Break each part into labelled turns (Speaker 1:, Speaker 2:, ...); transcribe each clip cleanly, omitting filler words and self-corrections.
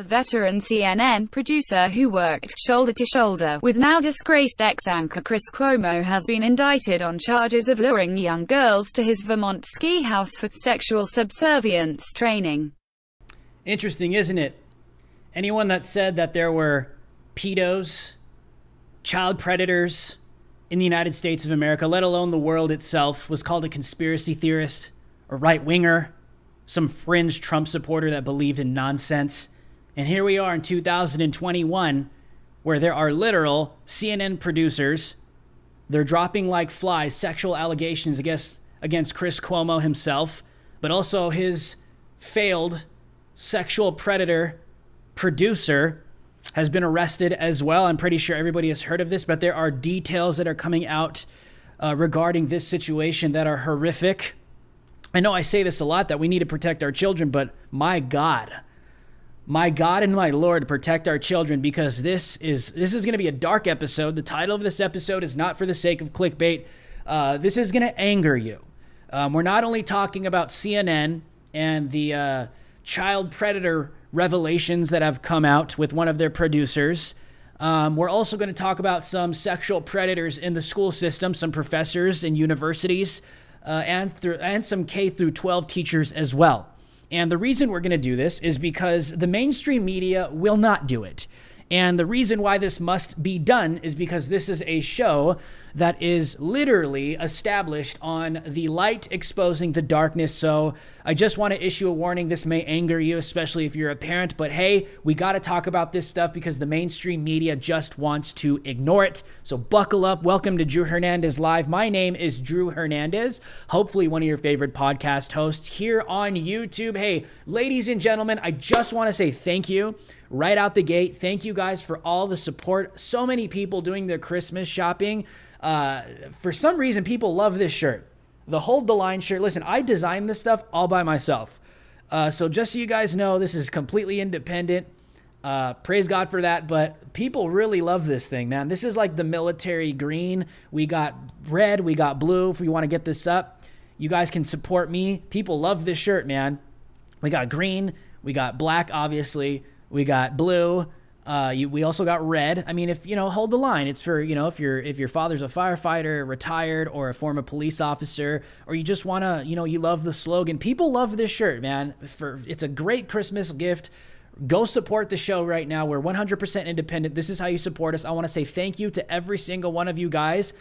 Speaker 1: veteran CNN producer who worked shoulder to shoulder with now disgraced ex-anchor Chris Cuomo, has been indicted on charges of luring young girls to his Vermont ski house for sexual subservience training.
Speaker 2: Interesting, isn't it? Anyone that said that there were pedos, child predators in the United States of America, let alone the world itself, was called a conspiracy theorist, a right-winger, some fringe Trump supporter that believed in nonsense. And here we are in 2021, where there are literal CNN producers. They're dropping like flies sexual allegations against Chris Cuomo himself, but also his failed sexual predator producer has been arrested as well. I'm pretty sure everybody has heard of this, but there are details that are coming out regarding this situation that are horrific. I know I say this a lot, that we need to protect our children, but my God and my Lord, protect our children, because this is going to be a dark episode. The title of this episode is not for the sake of clickbait. This is going to anger you. We're not only talking about CNN and the child predator revelations that have come out with one of their producers. We're also going to talk about some sexual predators in the school system, some professors in universities, and some K through 12 teachers as well. And the reason we're going to do this is because the mainstream media will not do it. And the reason why this must be done is because this is a show that is literally established on the light exposing the darkness. So I just want to issue a warning. This may anger you, especially if you're a parent, but hey, we got to talk about this stuff because the mainstream media just wants to ignore it. So buckle up. Welcome to Drew Hernandez Live. My name is Drew Hernandez, hopefully one of your favorite podcast hosts here on YouTube. Hey, ladies and gentlemen, I just want to say thank you. Right out the gate, thank you guys for all the support. So many people doing their Christmas shopping. For some reason, people love this shirt, the Hold the Line shirt. Listen, I designed this stuff all by myself. So just so you guys know, this is completely independent. Praise God for that. But people really love this thing, man. This is like the military green. We got red, we got blue. If we want to get this up, you guys can support me. People love this shirt, man. We got green, we got black, obviously. We got blue. We also got red. I mean, if hold the line. It's for if your father's a firefighter, retired, or a former police officer, or you just wanna you love the slogan. People love this shirt, man. It's a great Christmas gift. Go support the show right now. We're 100% independent. This is how you support us. I want to say thank you to every single one of you guys.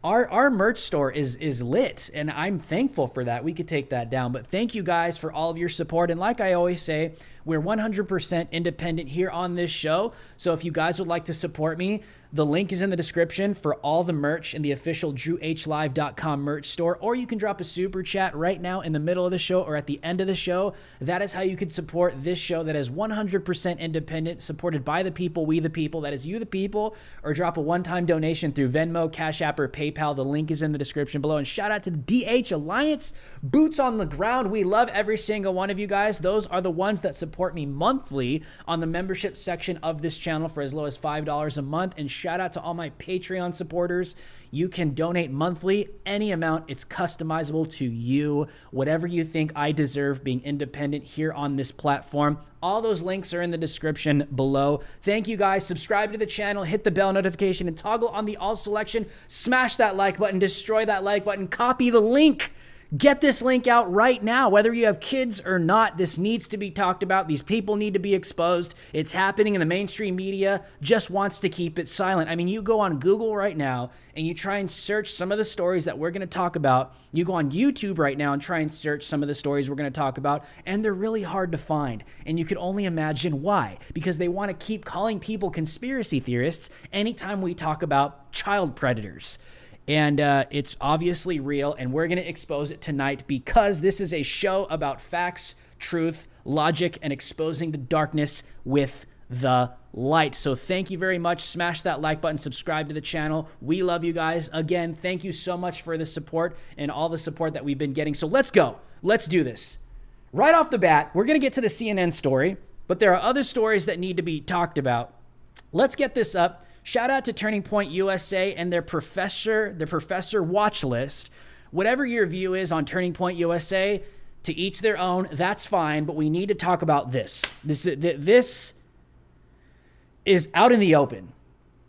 Speaker 2: Our merch store is lit, and I'm thankful for that. We could take that down, but thank you guys for all of your support. And like I always say, we're 100% independent here on this show. So if you guys would like to support me, the link is in the description for all the merch in the official DrewHLive.com merch store, or you can drop a super chat right now in the middle of the show or at the end of the show. That is how you can support this show that is 100% independent, supported by the people, we the people, that is you the people, or drop a one-time donation through Venmo, Cash App, or PayPal. The link is in the description below. And shout out to the DH Alliance, boots on the ground. We love every single one of you guys. Those are the ones that support me monthly on the membership section of this channel for as low as $5 a month. And shout out to all my Patreon supporters. You can donate monthly, any amount. It's customizable to you, whatever you think I deserve being independent here on this platform. All those links are in the description below. Thank you guys. Subscribe to the channel, hit the bell notification, and toggle on the all selection. Smash that like button, destroy that like button, copy the link. Get this link out right now. Whether you have kids or not, this needs to be talked about. These people need to be exposed. It's happening, and the mainstream media just wants to keep it silent. I mean, you go on Google right now and you try and search some of the stories that we're going to talk about. You go on YouTube right now and try and search some of the stories we're going to talk about, and they're really hard to find. And you can only imagine why. Because they want to keep calling people conspiracy theorists anytime we talk about child predators. And it's obviously real, and we're going to expose it tonight because this is a show about facts, truth, logic, and exposing the darkness with the light. So thank you very much. Smash that like button, subscribe to the channel. We love you guys. Again, thank you so much for the support and all the support that we've been getting. So let's go. Let's do this. Right off the bat, we're going to get to the CNN story, but there are other stories that need to be talked about. Let's get this up. Shout out to Turning Point USA and their professor watch list. Whatever your view is on Turning Point USA, to each their own, that's fine, but we need to talk about this. This is out in the open.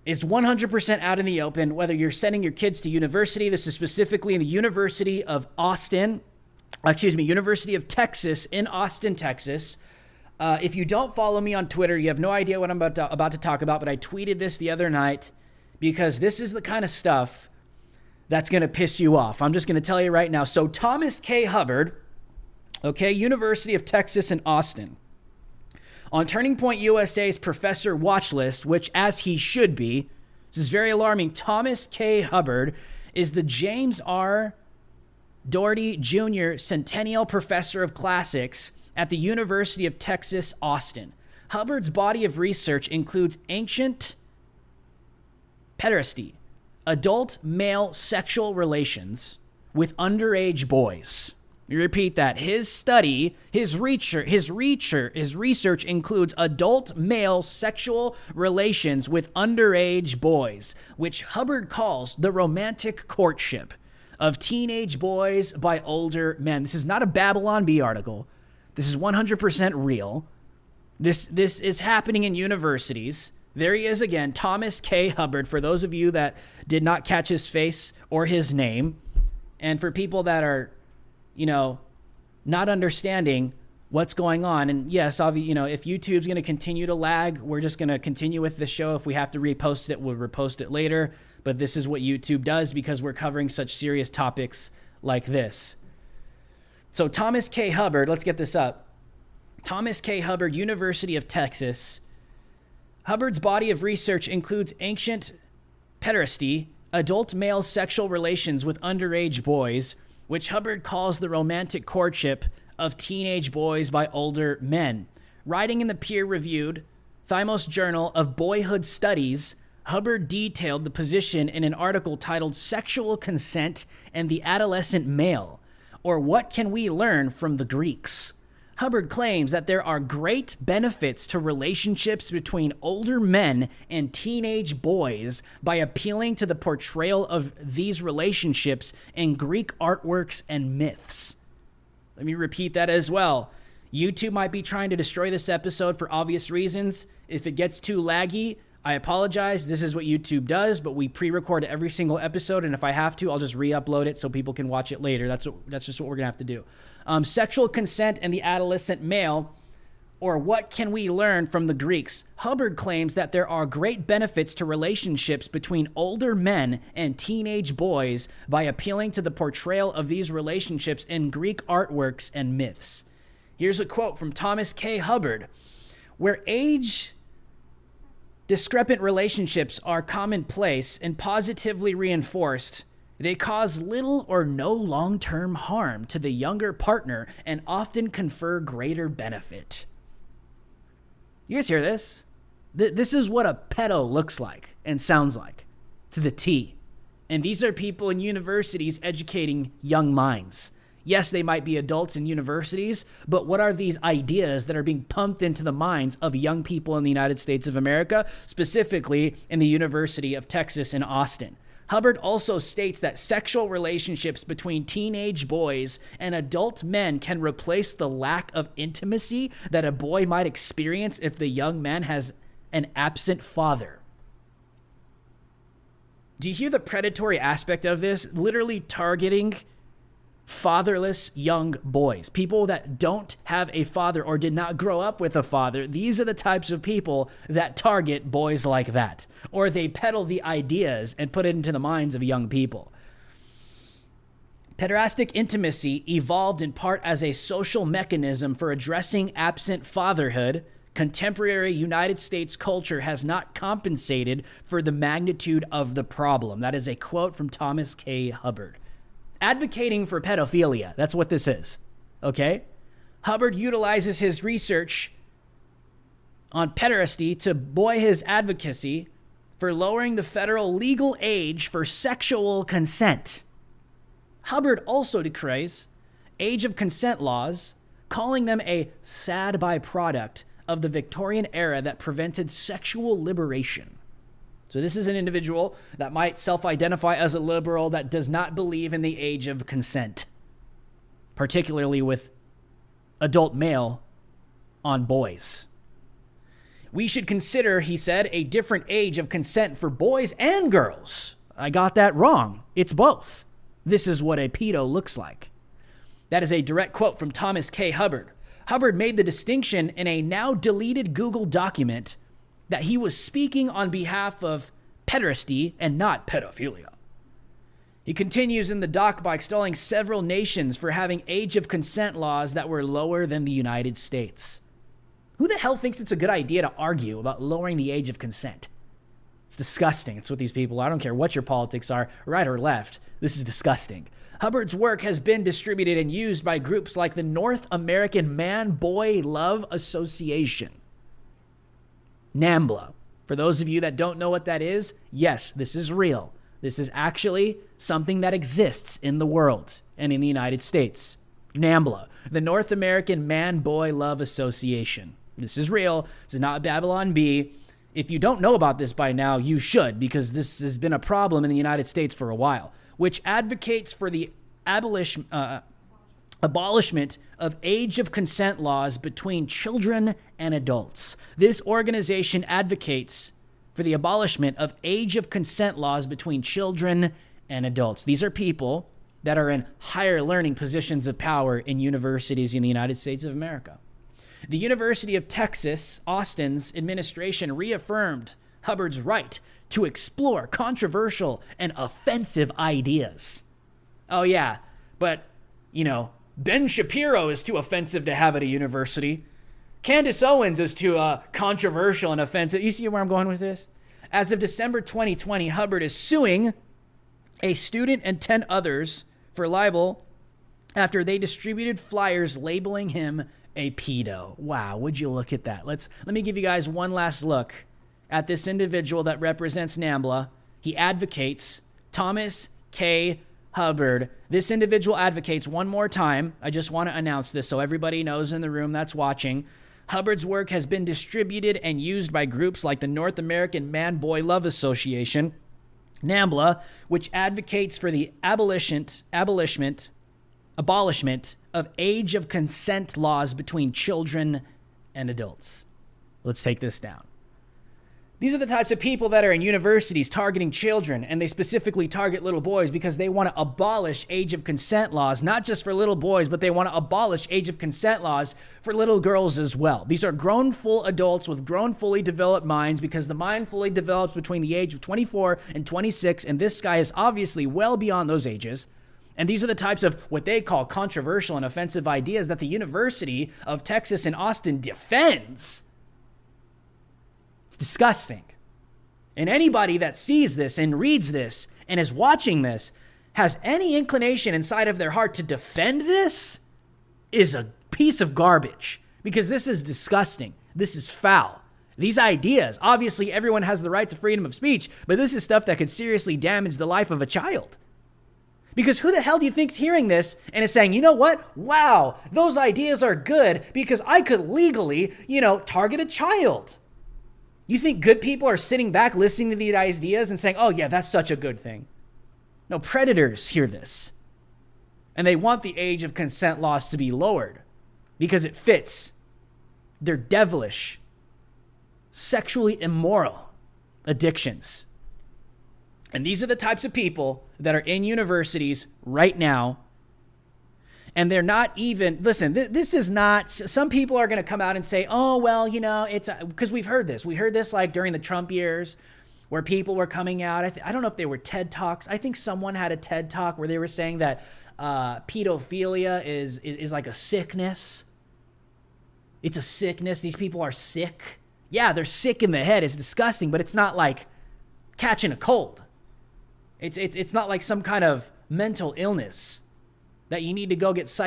Speaker 2: Is 100% out in the open, whether you're sending your kids to university. This is specifically in the University of Texas in Austin, Texas. If you don't follow me on Twitter, you have no idea what I'm about to talk about, but I tweeted this the other night because this is the kind of stuff that's going to piss you off. I'm just going to tell you right now. So Thomas K. Hubbard, okay, University of Texas in Austin, on Turning Point USA's professor watch list, which as he should be, this is very alarming. Thomas K. Hubbard is the James R. Doherty Jr. Centennial Professor of Classics at the University of Texas, Austin. Hubbard's body of research includes ancient pederasty, adult male sexual relations with underage boys. Let me repeat that. His research includes adult male sexual relations with underage boys, which Hubbard calls the romantic courtship of teenage boys by older men. This is not a Babylon Bee article. This is 100% real. This is happening in universities. There he is again, Thomas K. Hubbard, for those of you that did not catch his face or his name. And for people that are, not understanding what's going on. And yes, if YouTube's going to continue to lag, we're just going to continue with the show. If we have to repost it, we'll repost it later. But this is what YouTube does because we're covering such serious topics like this. So Thomas K. Hubbard, let's get this up. Thomas K. Hubbard, University of Texas. Hubbard's body of research includes ancient pederasty, adult male sexual relations with underage boys, which Hubbard calls the romantic courtship of teenage boys by older men. Writing in the peer-reviewed Thymos Journal of Boyhood Studies, Hubbard detailed the position in an article titled Sexual Consent and the Adolescent Male, or What Can We Learn from the Greeks? Hubbard claims that there are great benefits to relationships between older men and teenage boys by appealing to the portrayal of these relationships in Greek artworks and myths. Let me repeat that as well. YouTube might be trying to destroy this episode for obvious reasons. If it gets too laggy, I apologize. This is what YouTube does, but we pre-record every single episode, and if I have to, I'll just re-upload it so people can watch it later. That's just what we're gonna have to do. Sexual consent and the adolescent male, or what can we learn from the Greeks? Hubbard claims that there are great benefits to relationships between older men and teenage boys by appealing to the portrayal of these relationships in Greek artworks and myths. Here's a quote from Thomas K. Hubbard. Where age discrepant relationships are commonplace and positively reinforced, they cause little or no long-term harm to the younger partner and often confer greater benefit. You guys hear this? This is what a pedo looks like and sounds like to the T. And these are people in universities educating young minds. Yes, they might be adults in universities, but what are these ideas that are being pumped into the minds of young people in the United States of America, specifically in the University of Texas in Austin? Hubbard also states that sexual relationships between teenage boys and adult men can replace the lack of intimacy that a boy might experience if the young man has an absent father. Do you hear the predatory aspect of this? Literally targeting fatherless young boys, people that don't have a father or did not grow up with a father. These are the types of people that target boys like that, or they peddle the ideas and put it into the minds of young people. Pederastic intimacy evolved in part as a social mechanism for addressing absent fatherhood. Contemporary United States culture has not compensated for the magnitude of the problem. That is a quote from Thomas K. Hubbard. Advocating for pedophilia. That's what this is. Okay? Hubbard utilizes his research on pederasty to buoy his advocacy for lowering the federal legal age for sexual consent. Hubbard also decrees age of consent laws, calling them a sad byproduct of the Victorian era that prevented sexual liberation. So this is an individual that might self-identify as a liberal that does not believe in the age of consent, particularly with adult male on boys. We should consider, he said, a different age of consent for boys and girls. I got that wrong. It's both. This is what a pedo looks like. That is a direct quote from Thomas K. Hubbard. Hubbard made the distinction in a now deleted Google document that he was speaking on behalf of pederasty and not pedophilia. He continues in the doc by extolling several nations for having age of consent laws that were lower than the United States. Who the hell thinks it's a good idea to argue about lowering the age of consent? It's disgusting. It's what these people are. I don't care what your politics are, right or left. This is disgusting. Hubbard's work has been distributed and used by groups like the North American Man-Boy Love Association. NAMBLA. For those of you that don't know what that is, yes, this is real. This is actually something that exists in the world and in the United States. NAMBLA, the North American Man-Boy Love Association. This is real. This is not Babylon Bee. If you don't know about this by now, you should, because this has been a problem in the United States for a while, which advocates for the abolishment of age of consent laws between children and adults. This organization advocates for the abolishment of age of consent laws between children and adults. These are people that are in higher learning positions of power in universities in the United States of America. The University of Texas, Austin's administration reaffirmed Hubbard's right to explore controversial and offensive ideas. Oh yeah, but, Ben Shapiro is too offensive to have at a university. Candace Owens is too controversial and offensive. You see where I'm going with this? As of December 2020, Hubbard is suing a student and 10 others for libel after they distributed flyers labeling him a pedo. Wow, would you look at that? Let me give you guys one last look at this individual that represents NAMBLA. He advocates, Thomas K. Hubbard. This individual advocates, one more time, I just want to announce this so everybody knows in the room that's watching. Hubbard's work has been distributed and used by groups like the North American Man-Boy Love Association, NAMBLA, which advocates for the abolishment of age of consent laws between children and adults. Let's take this down. These are the types of people that are in universities targeting children, and they specifically target little boys because they want to abolish age of consent laws, not just for little boys, but they want to abolish age of consent laws for little girls as well. These are grown full adults with grown fully developed minds, because the mind fully develops between the age of 24 and 26, and this guy is obviously well beyond those ages. And these are the types of what they call controversial and offensive ideas that the University of Texas in Austin defends. It's disgusting. And anybody that sees this and reads this and is watching this has any inclination inside of their heart to defend this is a piece of garbage, because this is disgusting. This is foul. These ideas, obviously everyone has the right to freedom of speech, but this is stuff that could seriously damage the life of a child. Because who the hell do you think's hearing this and is saying, you know what? Wow, those ideas are good because I could legally, target a child. You think good people are sitting back listening to these ideas and saying, oh yeah, that's such a good thing? No, predators hear this. And they want the age of consent laws to be lowered because it fits their devilish, sexually immoral addictions. And these are the types of people that are in universities right now. And they're not even, listen, this is not, some people are going to come out and say, oh, well, it's, because we've heard this. We heard this like during the Trump years where people were coming out. I don't know if they were TED Talks. I think someone had a TED Talk where they were saying that pedophilia is like a sickness. It's a sickness. These people are sick. Yeah, they're sick in the head. It's disgusting, but it's not like catching a cold. It's not like some kind of mental illness that you need to go get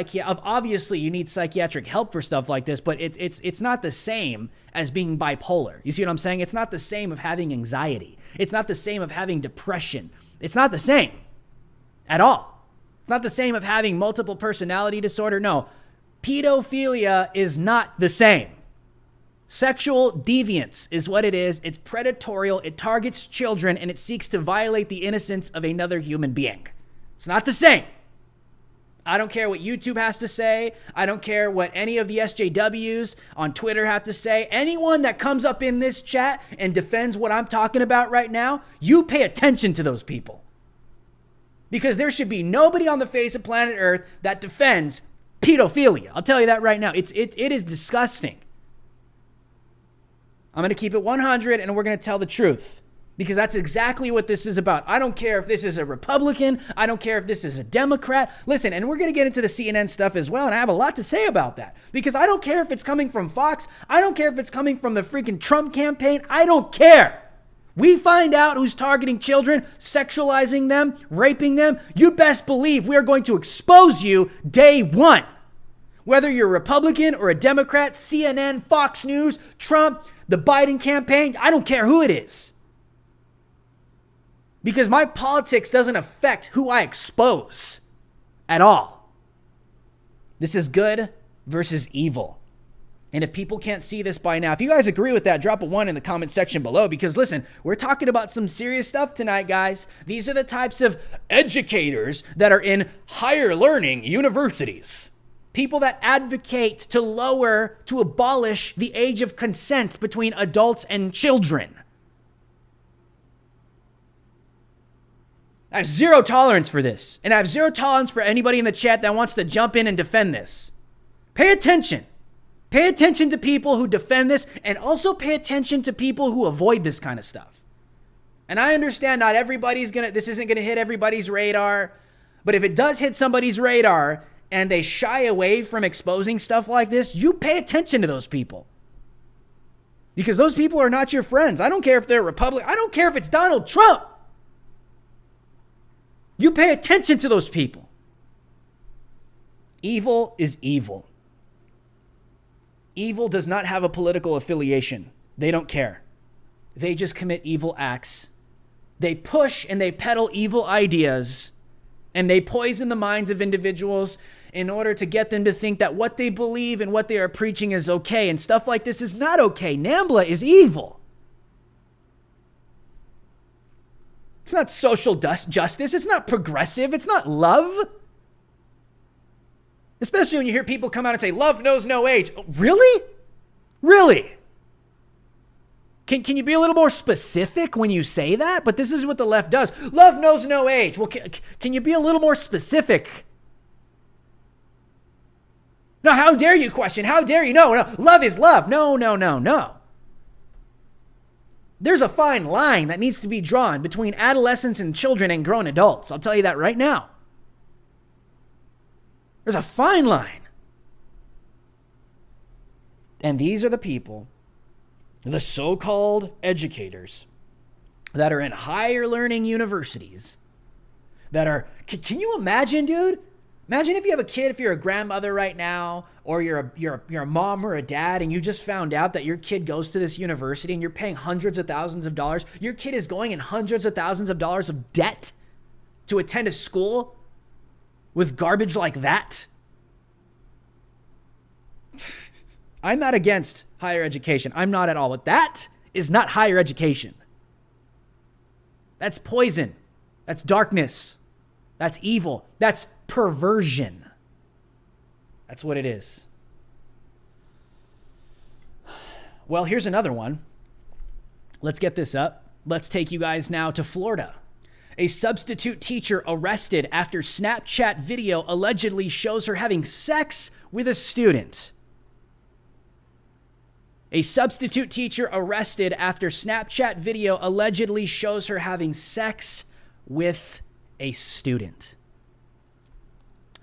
Speaker 2: obviously you need psychiatric help for stuff like this, but it's not the same as being bipolar. You see what I'm saying? It's not the same of having anxiety. It's not the same of having depression. It's not the same at all. It's not the same of having multiple personality disorder. No, pedophilia is not the same. Sexual deviance is what it is. It's predatorial. It targets children, and it seeks to violate the innocence of another human being. It's not the same. I don't care what YouTube has to say. I don't care what any of the SJWs on Twitter have to say. Anyone that comes up in this chat and defends what I'm talking about right now, you pay attention to those people. Because there should be nobody on the face of planet Earth that defends pedophilia. I'll tell you that right now. It is disgusting. I'm going to keep it 100 and we're going to tell the truth. Because that's exactly what this is about. I don't care if this is a Republican. I don't care if this is a Democrat. Listen, and we're going to get into the CNN stuff as well, and I have a lot to say about that. Because I don't care if it's coming from Fox. I don't care if it's coming from the freaking Trump campaign. I don't care. We find out who's targeting children, sexualizing them, raping them. You best believe we are going to expose you day one. Whether you're a Republican or a Democrat, CNN, Fox News, Trump, the Biden campaign, I don't care who it is. Because my politics doesn't affect who I expose at all. This is good versus evil. And if people can't see this by now, if you guys agree with that, drop a 1 in the comment section below. Because listen, we're talking about some serious stuff tonight, guys. These are the types of educators that are in higher learning universities. People that advocate to abolish the age of consent between adults and children. I have zero tolerance for this. And I have zero tolerance for anybody in the chat that wants to jump in and defend this. Pay attention. Pay attention to people who defend this, and also pay attention to people who avoid this kind of stuff. And I understand not everybody's this isn't gonna hit everybody's radar, but if it does hit somebody's radar and they shy away from exposing stuff like this, you pay attention to those people. Because those people are not your friends. I don't care if they're Republican. I don't care if it's Donald Trump. You pay attention to those people. Evil is evil. Evil does not have a political affiliation. They don't care. They just commit evil acts. They push and they peddle evil ideas, and they poison the minds of individuals in order to get them to think that what they believe and what they are preaching is okay, and stuff like this is not okay. NAMBLA is evil. It's not social justice. It's not progressive. It's not love. Especially when you hear people come out and say, love knows no age. Really? Really? Can you be a little more specific when you say that? But this is what the left does. Love knows no age. Well, can you be a little more specific? No, how dare you question? How dare you? No, love is love. No. There's a fine line that needs to be drawn between adolescents and children and grown adults. I'll tell you that right now. There's a fine line. And these are the people, the so-called educators that are in higher learning universities that are, can you imagine, dude? Imagine if you have a kid, if you're a grandmother right now, or you're a mom or a dad, and you just found out that your kid goes to this university and you're paying hundreds of thousands of dollars. Your kid is going in hundreds of thousands of dollars of debt to attend a school with garbage like that. I'm not against higher education. I'm not at all. But that is not higher education. That's poison. That's darkness. That's evil. That's perversion. That's what it is. Well, here's another one. Let's get this up. Let's take you guys now to Florida. A substitute teacher arrested after Snapchat video allegedly shows her having sex with a student. A substitute teacher arrested after Snapchat video allegedly shows her having sex with a student.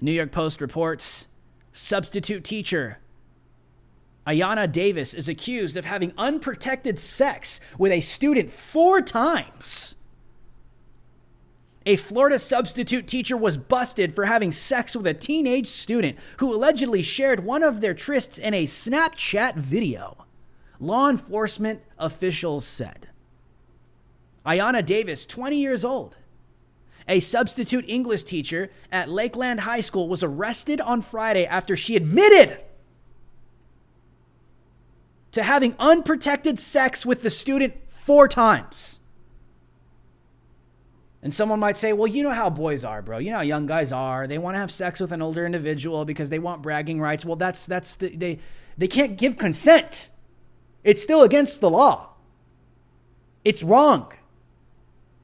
Speaker 2: New York Post reports, substitute teacher Ayanna Davis is accused of having unprotected sex with a student 4 times. A Florida substitute teacher was busted for having sex with a teenage student who allegedly shared one of their trysts in a Snapchat video, law enforcement officials said. Ayanna Davis, 20 years old, a substitute English teacher at Lakeland High School, was arrested on Friday after she admitted to having unprotected sex with the student 4 times. And someone might say, well, you know how boys are, bro. You know how young guys are. They want to have sex with an older individual because they want bragging rights. Well, they can't give consent. It's still against the law. It's wrong.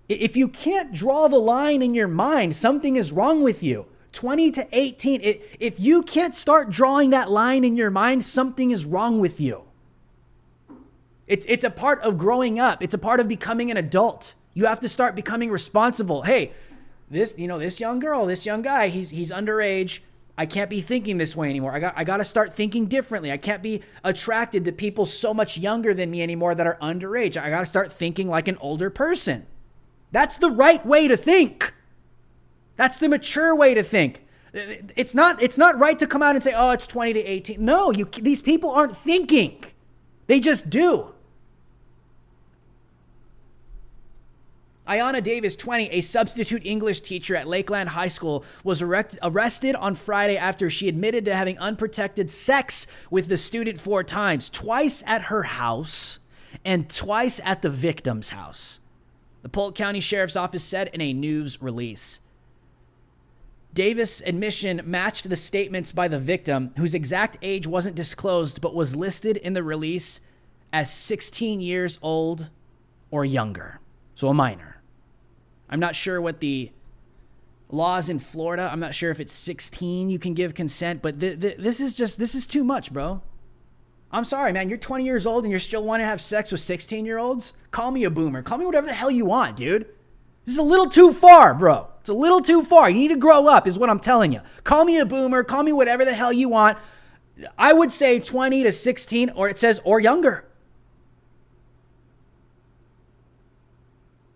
Speaker 2: If you can't draw the line in your mind, something is wrong with you. 20 to 18, if you can't start drawing that line in your mind, something is wrong with you. It's a part of growing up. It's a part of becoming an adult. You have to start becoming responsible. Hey, this young girl, this young guy, he's underage. I can't be thinking this way anymore. I got to start thinking differently. I can't be attracted to people so much younger than me anymore that are underage. I got to start thinking like an older person. That's the right way to think. That's the mature way to think. It's not right to come out and say, oh, it's 20 to 18. No, these people aren't thinking. They just do. Ayanna Davis, 20, a substitute English teacher at Lakeland High School, was arrested on Friday after she admitted to having unprotected sex with the student 4 times, twice at her house and twice at the victim's house. The Polk County Sheriff's Office said in a news release. Davis' admission matched the statements by the victim, whose exact age wasn't disclosed but was listed in the release as 16 years old or younger, so a minor. I'm not sure what the laws in Florida, I'm not sure if it's 16 you can give consent, but this is too much, bro. I'm sorry, man. You're 20 years old and you're still wanting to have sex with 16-year-olds? Call me a boomer. Call me whatever the hell you want, dude. This is a little too far, bro. It's a little too far. You need to grow up is what I'm telling you. Call me a boomer. Call me whatever the hell you want. I would say 20 to 16, or it says, or younger.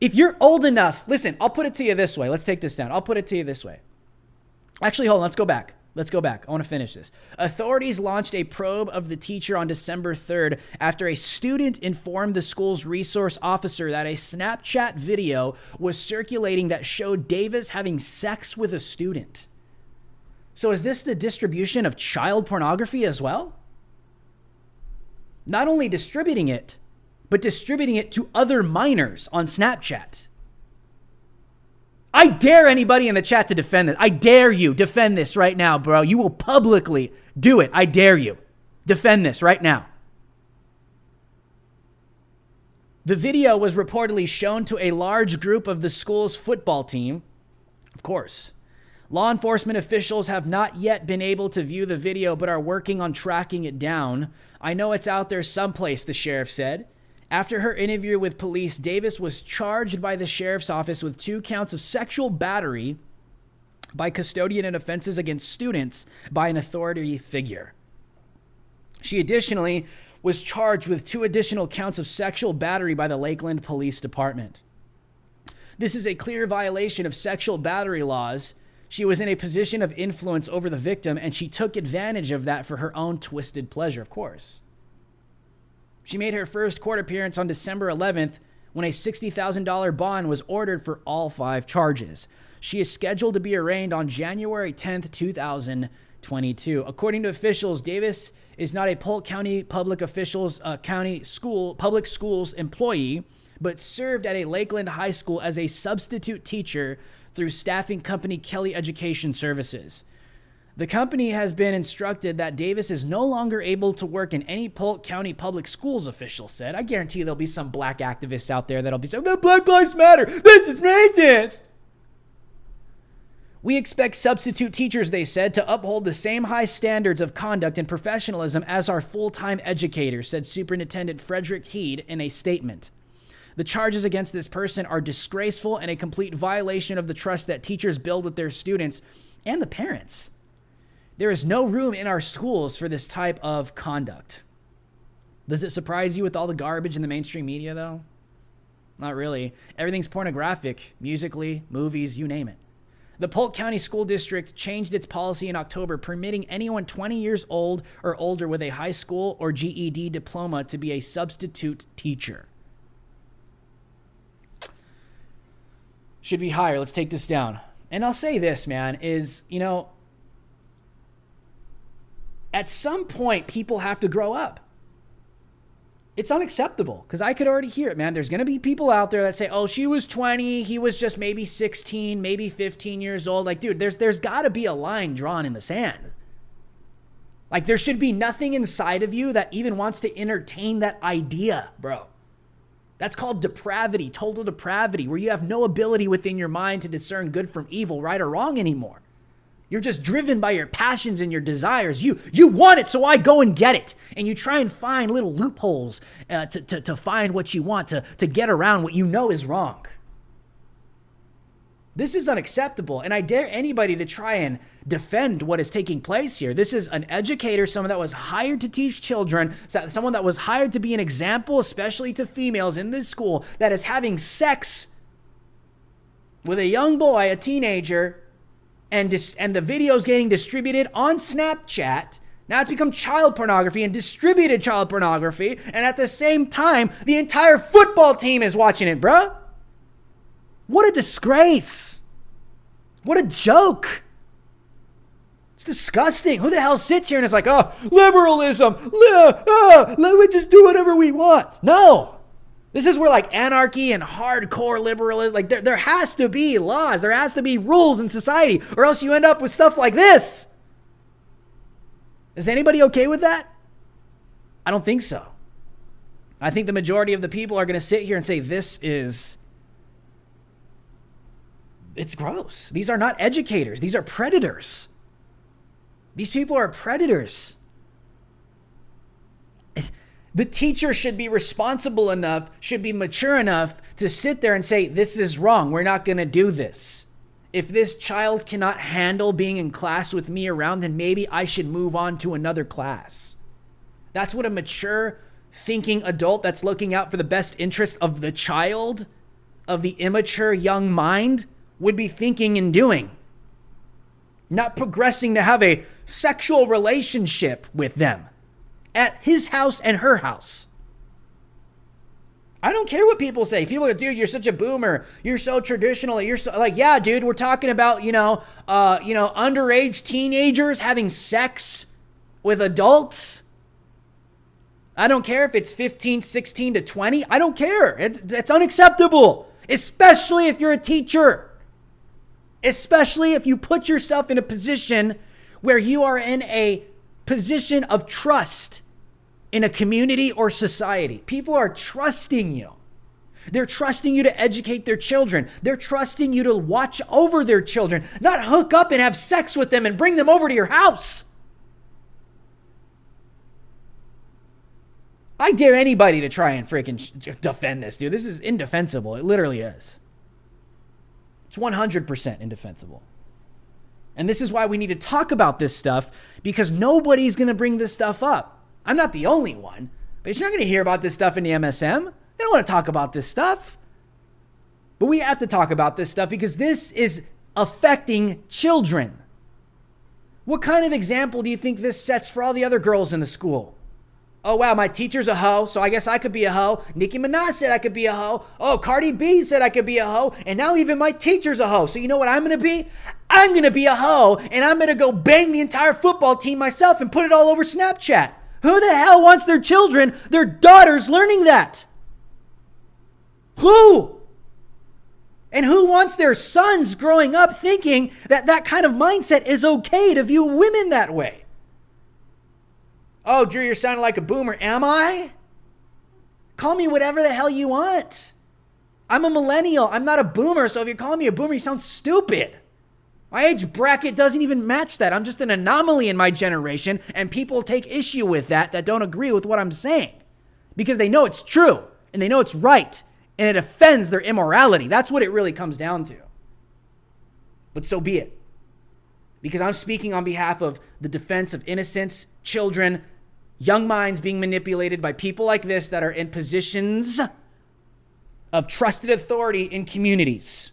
Speaker 2: If you're old enough, listen, I'll put it to you this way. Let's take this down. I'll put it to you this way. Actually, hold on. Let's go back. I want to finish this. Authorities launched a probe of the teacher on December 3rd after a student informed the school's resource officer that a Snapchat video was circulating that showed Davis having sex with a student. So is this the distribution of child pornography as well? Not only distributing it, but distributing it to other minors on Snapchat. I dare anybody in the chat to defend this. I dare you defend this right now, bro. You will publicly do it. I dare you. Defend this right now. The video was reportedly shown to a large group of the school's football team. Of course. Law enforcement officials have not yet been able to view the video, but are working on tracking it down. I know it's out there someplace, the sheriff said. After her interview with police, Davis was charged by the sheriff's office with 2 counts of sexual battery by custodian and offenses against students by an authority figure. She additionally was charged with 2 additional counts of sexual battery by the Lakeland Police Department. This is a clear violation of sexual battery laws. She was in a position of influence over the victim, and she took advantage of that for her own twisted pleasure, of course. She made her first court appearance on December 11th when a $60,000 bond was ordered for all 5 charges. She is scheduled to be arraigned on January 10th, 2022. According to officials, Davis is not a Polk County public schools employee, but served at a Lakeland High School as a substitute teacher through staffing company Kelly Education Services. The company has been instructed that Davis is no longer able to work in any Polk County public schools, officials said. I guarantee you there'll be some black activists out there that'll be saying, Black Lives Matter, this is racist. We expect substitute teachers, they said, to uphold the same high standards of conduct and professionalism as our full-time educators, said Superintendent Frederick Heed in a statement. The charges against this person are disgraceful and a complete violation of the trust that teachers build with their students and the parents. There is no room in our schools for this type of conduct. Does it surprise you with all the garbage in the mainstream media, though? Not really. Everything's pornographic, musically, movies, you name it. The Polk County School District changed its policy in October, permitting anyone 20 years old or older with a high school or GED diploma to be a substitute teacher. Should be higher. Let's take this down. And I'll say this, man, is, at some point, people have to grow up. It's unacceptable because I could already hear it, man. There's going to be people out there that say, oh, she was 20. He was just maybe 16, maybe 15 years old. Like, dude, there's got to be a line drawn in the sand. Like, there should be nothing inside of you that even wants to entertain that idea, bro. That's called depravity, total depravity, where you have no ability within your mind to discern good from evil, right or wrong anymore. You're just driven by your passions and your desires. You want it, so I go and get it. And you try and find little loopholes to find what you want, to get around what you know is wrong. This is unacceptable, and I dare anybody to try and defend what is taking place here. This is an educator, someone that was hired to teach children, someone that was hired to be an example, especially to females in this school, that is having sex with a young boy, a teenager, and the video's getting distributed on Snapchat. Now it's become child pornography and distributed child pornography, and at the same time, the entire football team is watching it, bruh. What a disgrace. What a joke. It's disgusting. Who the hell sits here and is like, oh, liberalism. Let me just do whatever we want. No. This is where like anarchy and hardcore liberalism, like there has to be laws. There has to be rules in society, or else you end up with stuff like this. Is anybody okay with that? I don't think so. I think the majority of the people are going to sit here and say it's gross. These are not educators. These are predators. These people are predators. The teacher should be responsible enough, should be mature enough to sit there and say, this is wrong. We're not going to do this. If this child cannot handle being in class with me around, then maybe I should move on to another class. That's what a mature, thinking adult that's looking out for the best interest of the child, of the immature young mind, would be thinking and doing. Not progressing to have a sexual relationship with them at his house and her house. I don't care what people say. People are, dude, you're such a boomer. You're so traditional. You're so like, yeah, dude, we're talking about, underage teenagers having sex with adults. I don't care if it's 15, 16 to 20. I don't care. It's unacceptable, especially if you're a teacher. Especially if you put yourself in a position where you are in a position of trust in a community or society. People are trusting you. They're trusting you to educate their children. They're trusting you to watch over their children, not hook up and have sex with them and bring them over to your house. I dare anybody to try and freaking defend this, dude. This is indefensible. It literally is. It's 100% indefensible. And this is why we need to talk about this stuff, because nobody's going to bring this stuff up. I'm not the only one, but you're not going to hear about this stuff in the MSM. They don't want to talk about this stuff. But we have to talk about this stuff because this is affecting children. What kind of example do you think this sets for all the other girls in the school? Oh, wow, my teacher's a hoe, so I guess I could be a hoe. Nicki Minaj said I could be a hoe. Oh, Cardi B said I could be a hoe. And now even my teacher's a hoe. So you know what I'm going to be? I'm going to be a hoe, and I'm going to go bang the entire football team myself and put it all over Snapchat. Who the hell wants their children, their daughters, learning that? Who? And who wants their sons growing up thinking that that kind of mindset is okay to view women that way? Oh, Drew, you're sounding like a boomer. Am I? Call me whatever the hell you want. I'm a millennial. I'm not a boomer. So if you're calling me a boomer, you sound stupid. My age bracket doesn't even match that. I'm just an anomaly in my generation. And people take issue with that don't agree with what I'm saying. Because they know it's true. And they know it's right. And it offends their immorality. That's what it really comes down to. But so be it. Because I'm speaking on behalf of the defense of innocence, children, young minds being manipulated by people like this that are in positions of trusted authority in communities.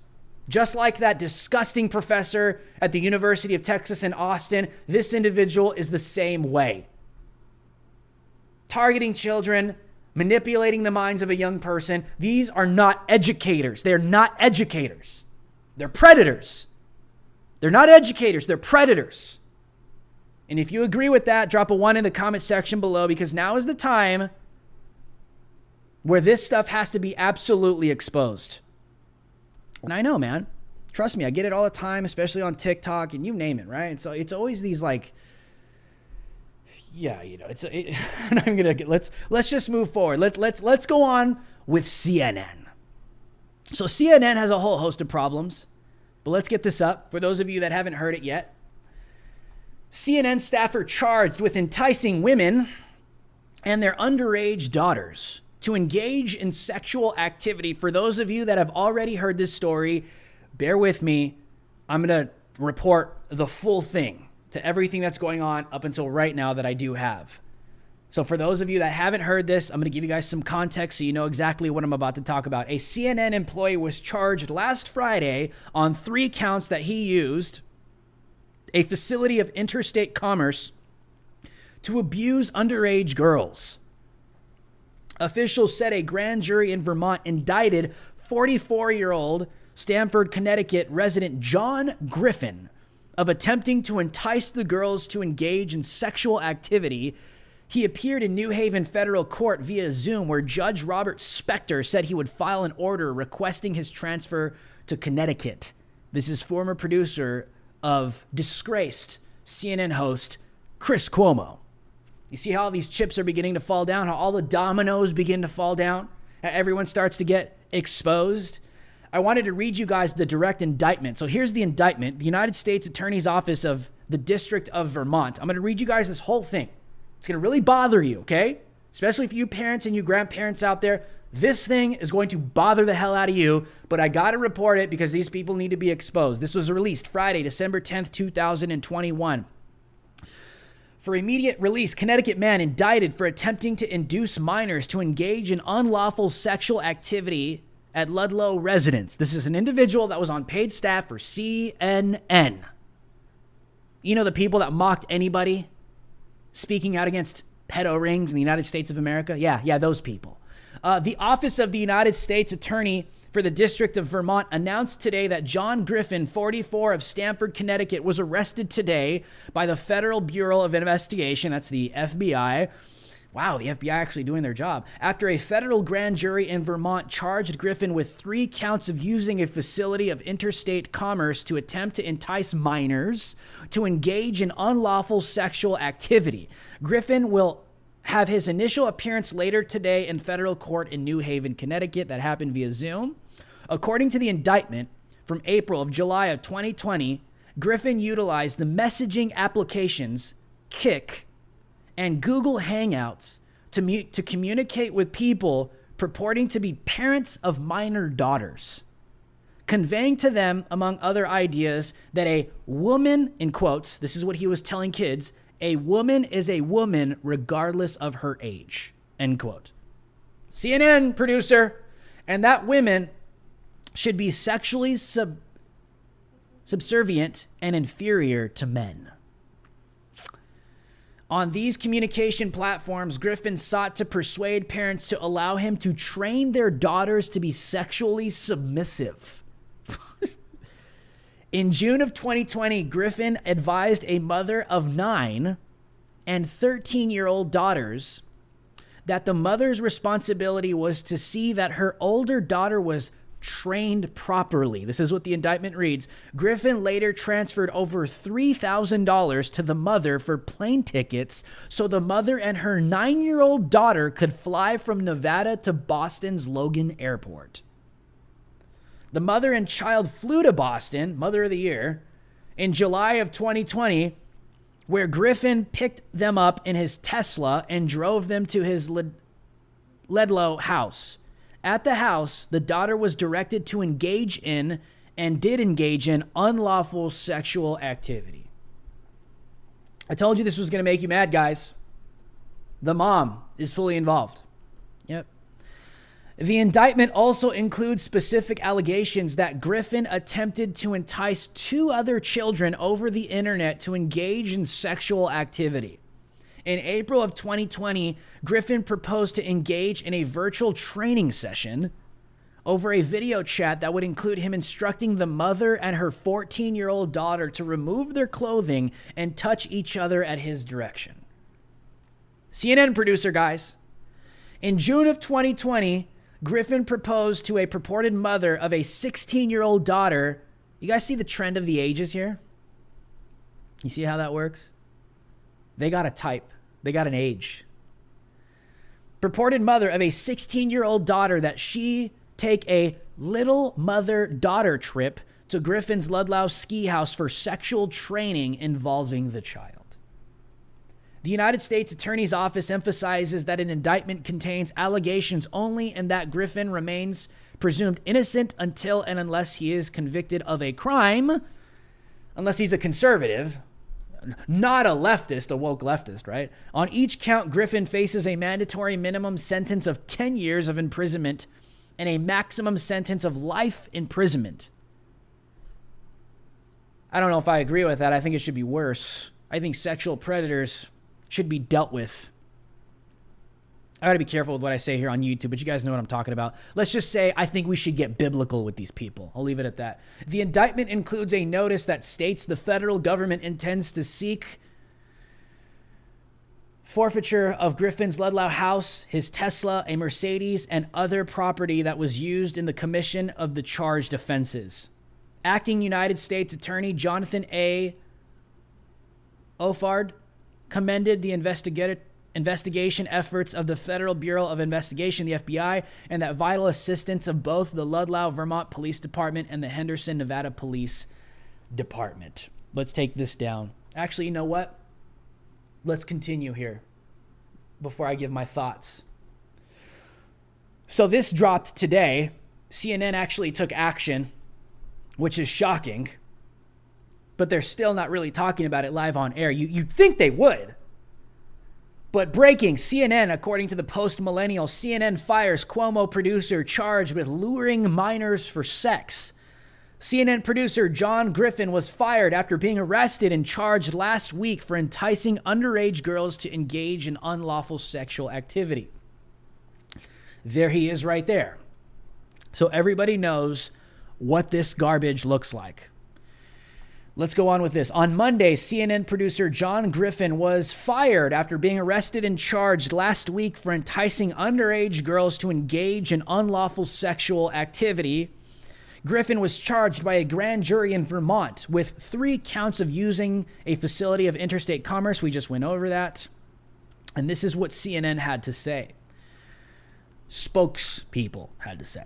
Speaker 2: Just like that disgusting professor at the University of Texas in Austin, this individual is the same way. Targeting children, manipulating the minds of a young person. These are not educators. They're not educators. They're predators. They're not educators. They're predators. And if you agree with that, drop a 1 in the comment section below, because now is the time where this stuff has to be absolutely exposed. And I know, man. Trust me, I get it all the time, especially on TikTok and you name it, right? So it's always these like, yeah, you know, and I'm gonna let's just move forward. Let's go on with CNN. So CNN has a whole host of problems, but let's get this up for those of you that haven't heard it yet. CNN staffer charged with enticing women and their underage daughters to engage in sexual activity. For those of you that have already heard this story, bear with me. I'm going to report the full thing to everything that's going on up until right now that I do have. So for those of you that haven't heard this, I'm going to give you guys some context so you know exactly what I'm about to talk about. A CNN employee was charged last Friday on 3 counts that he used a facility of interstate commerce to abuse underage girls. Officials said a grand jury in Vermont indicted 44-year-old Stamford, Connecticut resident John Griffin of attempting to entice the girls to engage in sexual activity. He appeared in New Haven federal court via Zoom, where Judge Robert Spector said he would file an order requesting his transfer to Connecticut. This is former producer of disgraced CNN host Chris Cuomo. You see how these chips are beginning to fall down, how all the dominoes begin to fall down, how everyone starts to get exposed. I wanted to read you guys the direct indictment. So here's the indictment. The United States Attorney's Office of the District of Vermont. I'm going to read you guys this whole thing. It's going to really bother you, okay? Especially for you parents and you grandparents out there. This thing is going to bother the hell out of you, but I got to report it because these people need to be exposed. This was released Friday, December 10th, 2021. For immediate release, Connecticut man indicted for attempting to induce minors to engage in unlawful sexual activity at Ludlow residence. This is an individual that was on paid staff for CNN. You know, the people that mocked anybody speaking out against pedo rings in the United States of America? Yeah, those people. The Office of the United States Attorney for the District of Vermont announced today that John Griffin, 44, of Stamford, Connecticut, was arrested today by the Federal Bureau of Investigation, that's the FBI. Wow, the FBI actually doing their job. After a federal grand jury in Vermont charged Griffin with 3 counts of using a facility of interstate commerce to attempt to entice minors to engage in unlawful sexual activity. Griffin will have his initial appearance later today in federal court in New Haven, Connecticut. That happened via Zoom. According to the indictment from July of 2020, Griffin utilized the messaging applications Kik and Google Hangouts to communicate with people purporting to be parents of minor daughters, conveying to them, among other ideas, that a woman, in quotes, this is what he was telling kids, a woman is a woman regardless of her age, end quote. CNN producer, and that women should be sexually subservient and inferior to men. On these communication platforms, Griffin sought to persuade parents to allow him to train their daughters to be sexually submissive. In June of 2020, Griffin advised a mother of 9 and 13-year-old daughters that the mother's responsibility was to see that her older daughter was trained properly. This is what the indictment reads. Griffin later transferred over $3,000 to the mother for plane tickets so the mother and her 9-year-old daughter could fly from Nevada to Boston's Logan Airport. The mother and child flew to Boston, Mother of the Year, in July of 2020, where Griffin picked them up in his Tesla and drove them to his Ludlow house. At the house, the daughter was directed to engage in and did engage in unlawful sexual activity. I told you this was going to make you mad, guys. The mom is fully involved. Yep. The indictment also includes specific allegations that Griffin attempted to entice 2 other children over the internet to engage in sexual activity. In April of 2020, Griffin proposed to engage in a virtual training session over a video chat that would include him instructing the mother and her 14-year-old daughter to remove their clothing and touch each other at his direction. CNN producer, guys. In June of 2020, Griffin proposed to a purported mother of a 16-year-old daughter. You guys see the trend of the ages here? You see how that works? They got a type. They got an age. Purported mother of a 16-year-old daughter that she take a little mother-daughter trip to Griffin's Ludlow ski house for sexual training involving the child. The United States Attorney's Office emphasizes that an indictment contains allegations only and that Griffin remains presumed innocent until and unless he is convicted of a crime, unless he's a conservative, not a leftist, a woke leftist, right? On each count, Griffin faces a mandatory minimum sentence of 10 years of imprisonment and a maximum sentence of life imprisonment. I don't know if I agree with that. I think it should be worse. I think sexual predators should be dealt with. I got to be careful with what I say here on YouTube, but you guys know what I'm talking about. Let's just say I think we should get biblical with these people. I'll leave it at that. The indictment includes a notice that states the federal government intends to seek forfeiture of Griffin's Ludlow house, his Tesla, a Mercedes, and other property that was used in the commission of the charged offenses. Acting United States Attorney Jonathan A. Offard commended the investigation efforts of the Federal Bureau of Investigation, the FBI, and that vital assistance of both the Ludlow, Vermont Police Department and the Henderson, Nevada Police Department. Let's take this down. Actually, you know what? Let's continue here before I give my thoughts. So this dropped today. CNN actually took action, which is shocking, but they're still not really talking about it live on air. You'd think they would. But breaking, CNN, according to the Post-Millennial, CNN fires Cuomo producer charged with luring minors for sex. CNN producer John Griffin was fired after being arrested and charged last week for enticing underage girls to engage in unlawful sexual activity. There he is right there. So everybody knows what this garbage looks like. Let's go on with this. On Monday, CNN producer John Griffin was fired after being arrested and charged last week for enticing underage girls to engage in unlawful sexual activity. Griffin was charged by a grand jury in Vermont with 3 counts of using a facility of interstate commerce. We just went over that. And this is what CNN had to say. Spokespeople had to say.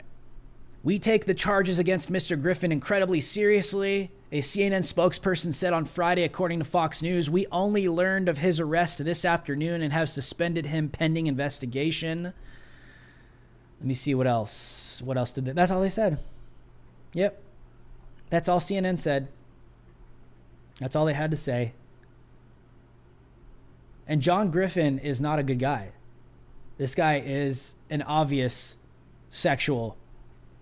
Speaker 2: We take the charges against Mr. Griffin incredibly seriously. A CNN spokesperson said on Friday, according to Fox News, we only learned of his arrest this afternoon and have suspended him pending investigation. Let me see what else. What else did they? That's all they said. Yep. That's all CNN said. That's all they had to say. And John Griffin is not a good guy. This guy is an obvious sexual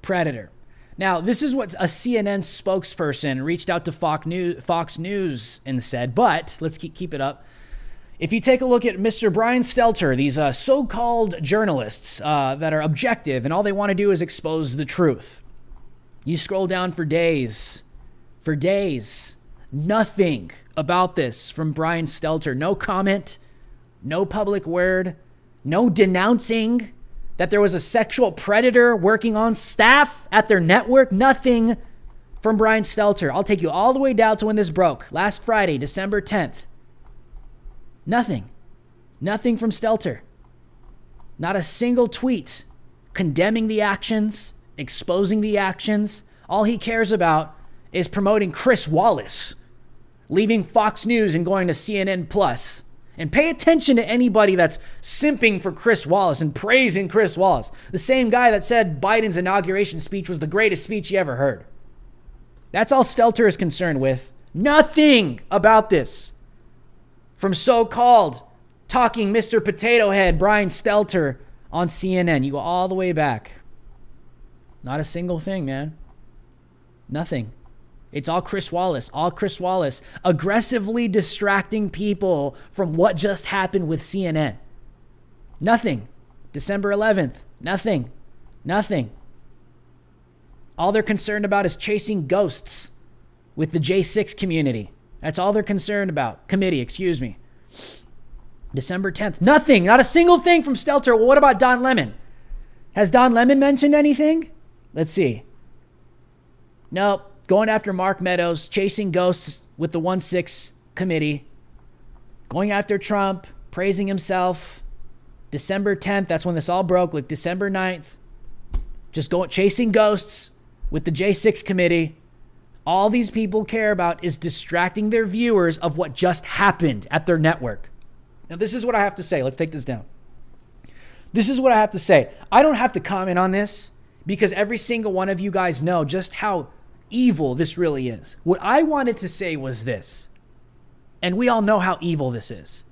Speaker 2: predator. Now, this is what a CNN spokesperson reached out to Fox News and said, but let's keep it up. If you take a look at Mr. Brian Stelter, these so-called journalists that are objective and all they want to do is expose the truth. You scroll down for days, nothing about this from Brian Stelter. No comment, no public word, no denouncing that there was a sexual predator working on staff at their network. Nothing from Brian Stelter. I'll take you all the way down to when this broke. Last Friday, December 10th. Nothing. Nothing from Stelter. Not a single tweet condemning the actions, exposing the actions. All he cares about is promoting Chris Wallace, leaving Fox News and going to CNN Plus. And pay attention to anybody that's simping for Chris Wallace and praising Chris Wallace. The same guy that said Biden's inauguration speech was the greatest speech he ever heard. That's all Stelter is concerned with. Nothing about this from so-called talking Mr. Potato Head Brian Stelter on CNN. You go all the way back. Not a single thing, man. Nothing. It's all Chris Wallace, aggressively distracting people from what just happened with CNN. Nothing. December 11th, nothing. All they're concerned about is chasing ghosts with the J6 community. That's all they're concerned about. Committee, excuse me. December 10th. Nothing. Not a single thing from Stelter. Well, what about Don Lemon? Has Don Lemon mentioned anything? Let's see. Nope. Going after Mark Meadows, chasing ghosts with the 1-6 committee. Going after Trump, praising himself. December 10th, that's when this all broke, like December 9th. Just going chasing ghosts with the J6 committee. All these people care about is distracting their viewers of what just happened at their network. Now, this is what I have to say. Let's take this down. This is what I have to say. I don't have to comment on this because every single one of you guys know just how evil this really is. What I wanted to say was this, and we all know how evil this is.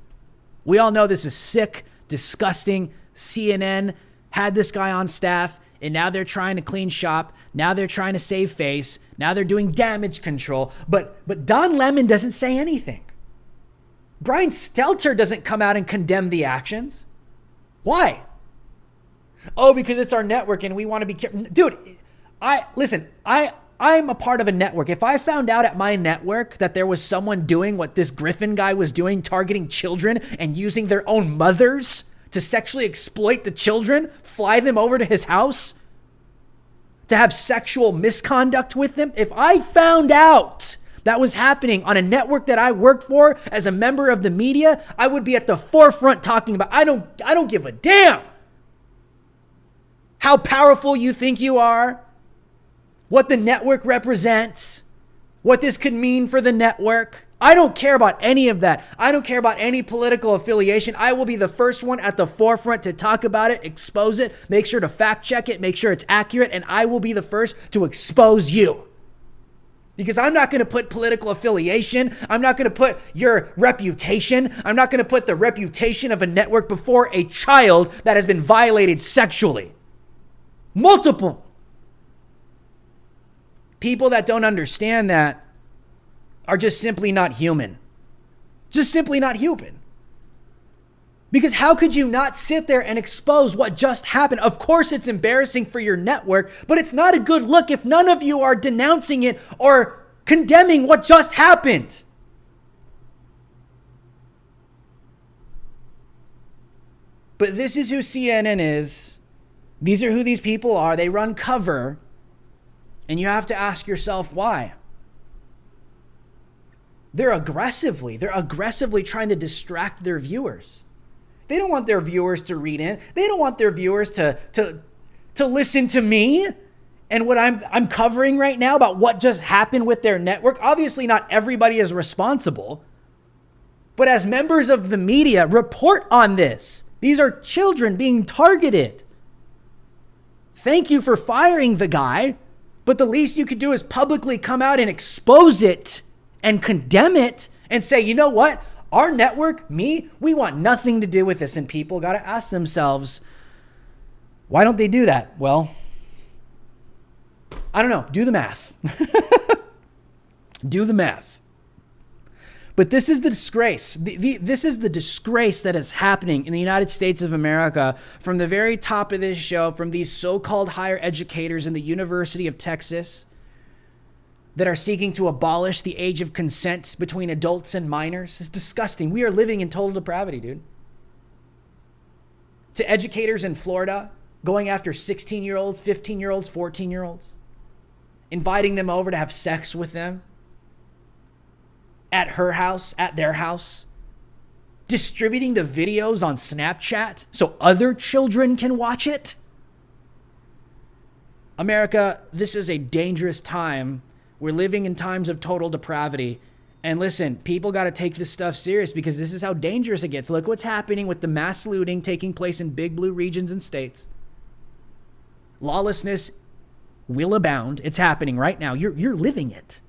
Speaker 2: We all know this is sick, disgusting. CNN had this guy on staff, and now they're trying to clean shop. Now they're trying to save face. Now they're doing damage control. But Don Lemon doesn't say anything. Brian Stelter doesn't come out and condemn the actions. Why? Oh, because it's our network and we want to be careful. Dude, I'm a part of a network. If I found out at my network that there was someone doing what this Griffin guy was doing, targeting children and using their own mothers to sexually exploit the children, fly them over to his house to have sexual misconduct with them, if I found out that was happening on a network that I worked for as a member of the media, I would be at the forefront talking about, I don't give a damn how powerful you think you are, what the network represents, what this could mean for the network. I don't care about any of that. I don't care about any political affiliation. I will be the first one at the forefront to talk about it, expose it, make sure to fact check it, make sure it's accurate, and I will be the first to expose you. Because I'm not going to put political affiliation. I'm not going to put your reputation. I'm not going to put the reputation of a network before a child that has been violated sexually. Multiple. People that don't understand that are just simply not human. Just simply not human. Because how could you not sit there and expose what just happened? Of course it's embarrassing for your network, but it's not a good look if none of you are denouncing it or condemning what just happened. But this is who CNN is. These are who these people are. They run cover. And you have to ask yourself why. They're aggressively trying to distract their viewers. They don't want their viewers to read in. They don't want their viewers to listen to me and what I'm covering right now about what just happened with their network. Obviously, not everybody is responsible. But as members of the media, report on this. These are children being targeted. Thank you for firing the guy, but the least you could do is publicly come out and expose it and condemn it and say, you know what? Our network, we want nothing to do with this. And people got to ask themselves, why don't they do that? Well, I don't know. Do the math. Do the math. But this is the disgrace. This is the disgrace that is happening in the United States of America from the very top of this show, from these so-called higher educators in the University of Texas that are seeking to abolish the age of consent between adults and minors. It's disgusting. We are living in total depravity, dude. To educators in Florida going after 16-year-olds, 15-year-olds, 14-year-olds, inviting them over to have sex with them at her house, at their house, distributing the videos on Snapchat so other children can watch it. America, this is a dangerous time. We're living in times of total depravity. And listen, people got to take this stuff serious because this is how dangerous it gets. Look what's happening with the mass looting taking place in big blue regions and states. Lawlessness will abound. It's happening right now. You're living it.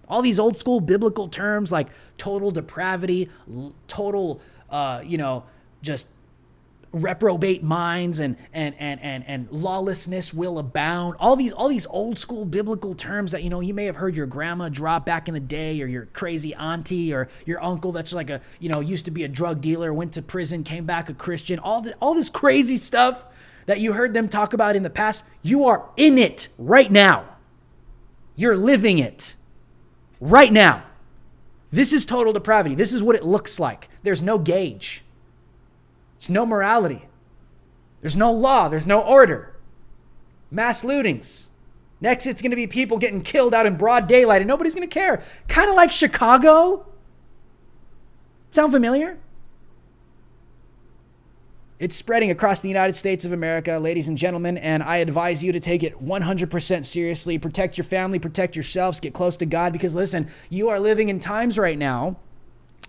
Speaker 2: All these old school biblical terms like total depravity, total, just reprobate minds and lawlessness will abound. All these old school biblical terms that, you may have heard your grandma drop back in the day, or your crazy auntie, or your uncle that's like used to be a drug dealer, went to prison, came back a Christian. All this crazy stuff that you heard them talk about in the past, you are in it right now. You're living it. Right now. This is total depravity. This is what it looks like. There's no gauge. There's no morality. There's no law. There's no order. Mass lootings. Next, it's going to be people getting killed out in broad daylight and nobody's going to care. Kind of like Chicago. Sound familiar? It's spreading across the United States of America, ladies and gentlemen, and I advise you to take it 100% seriously. Protect your family, protect yourselves, get close to God, because listen, you are living in times right now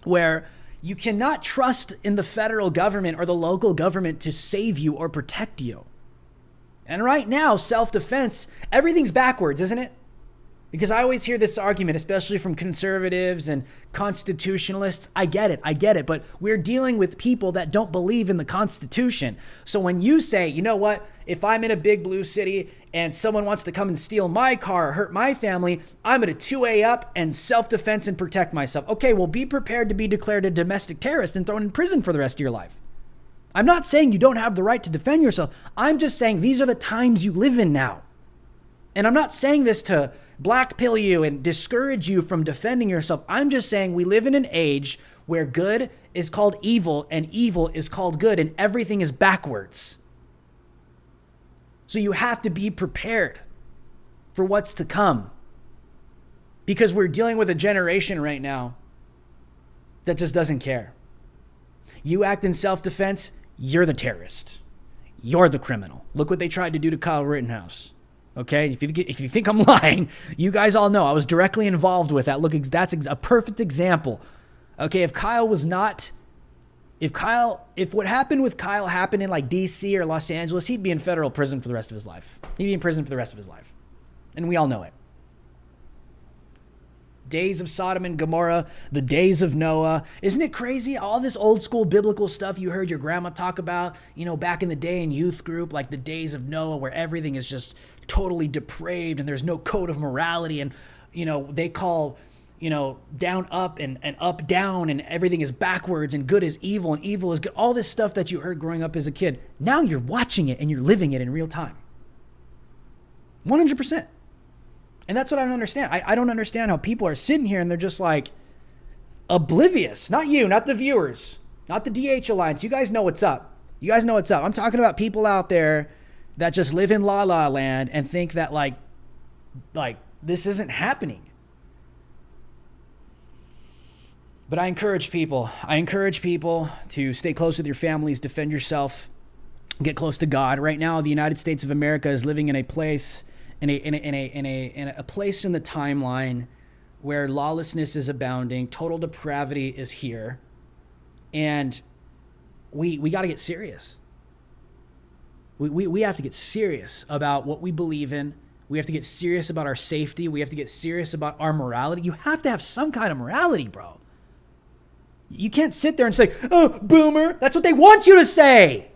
Speaker 2: where you cannot trust in the federal government or the local government to save you or protect you. And right now, self-defense, everything's backwards, isn't it? Because I always hear this argument, especially from conservatives and constitutionalists. I get it. But we're dealing with people that don't believe in the Constitution. So when you say, you know what, if I'm in a big blue city and someone wants to come and steal my car or hurt my family, I'm going to 2A up and self-defense and protect myself. Okay, well, be prepared to be declared a domestic terrorist and thrown in prison for the rest of your life. I'm not saying you don't have the right to defend yourself. I'm just saying these are the times you live in now. And I'm not saying this to blackpill you and discourage you from defending yourself. I'm just saying we live in an age where good is called evil and evil is called good and everything is backwards. So you have to be prepared for what's to come, because we're dealing with a generation right now that just doesn't care. You act in self-defense, you're the terrorist. You're the criminal. Look what they tried to do to Kyle Rittenhouse. Okay, if you think I'm lying, you guys all know I was directly involved with that. Look, that's a perfect example. Okay, if what happened with Kyle happened in like DC or Los Angeles, he'd be in federal prison for the rest of his life. He'd be in prison for the rest of his life. And we all know it. Days of Sodom and Gomorrah, the days of Noah. Isn't it crazy? All this old school biblical stuff you heard your grandma talk about, back in the day in youth group, like the days of Noah, where everything is just totally depraved and there's no code of morality. And, they call, down up and up down, and everything is backwards, and good is evil and evil is good. All this stuff that you heard growing up as a kid. Now you're watching it and you're living it in real time. 100%. And that's what I don't understand. I don't understand how people are sitting here and they're just like oblivious. Not you, not the viewers, not the DH Alliance. You guys know what's up. I'm talking about people out there that just live in la la land and think that like this isn't happening. But I encourage people to stay close with your families, defend yourself, get close to God. Right now, the United States of America is living in a place in a place in the timeline where lawlessness is abounding, total depravity is here, and we got to get serious. We have to get serious about what we believe in. We have to get serious about our safety. We have to get serious about our morality. You have to have some kind of morality, bro. You can't sit there and say, "Oh, boomer." That's what they want you to say.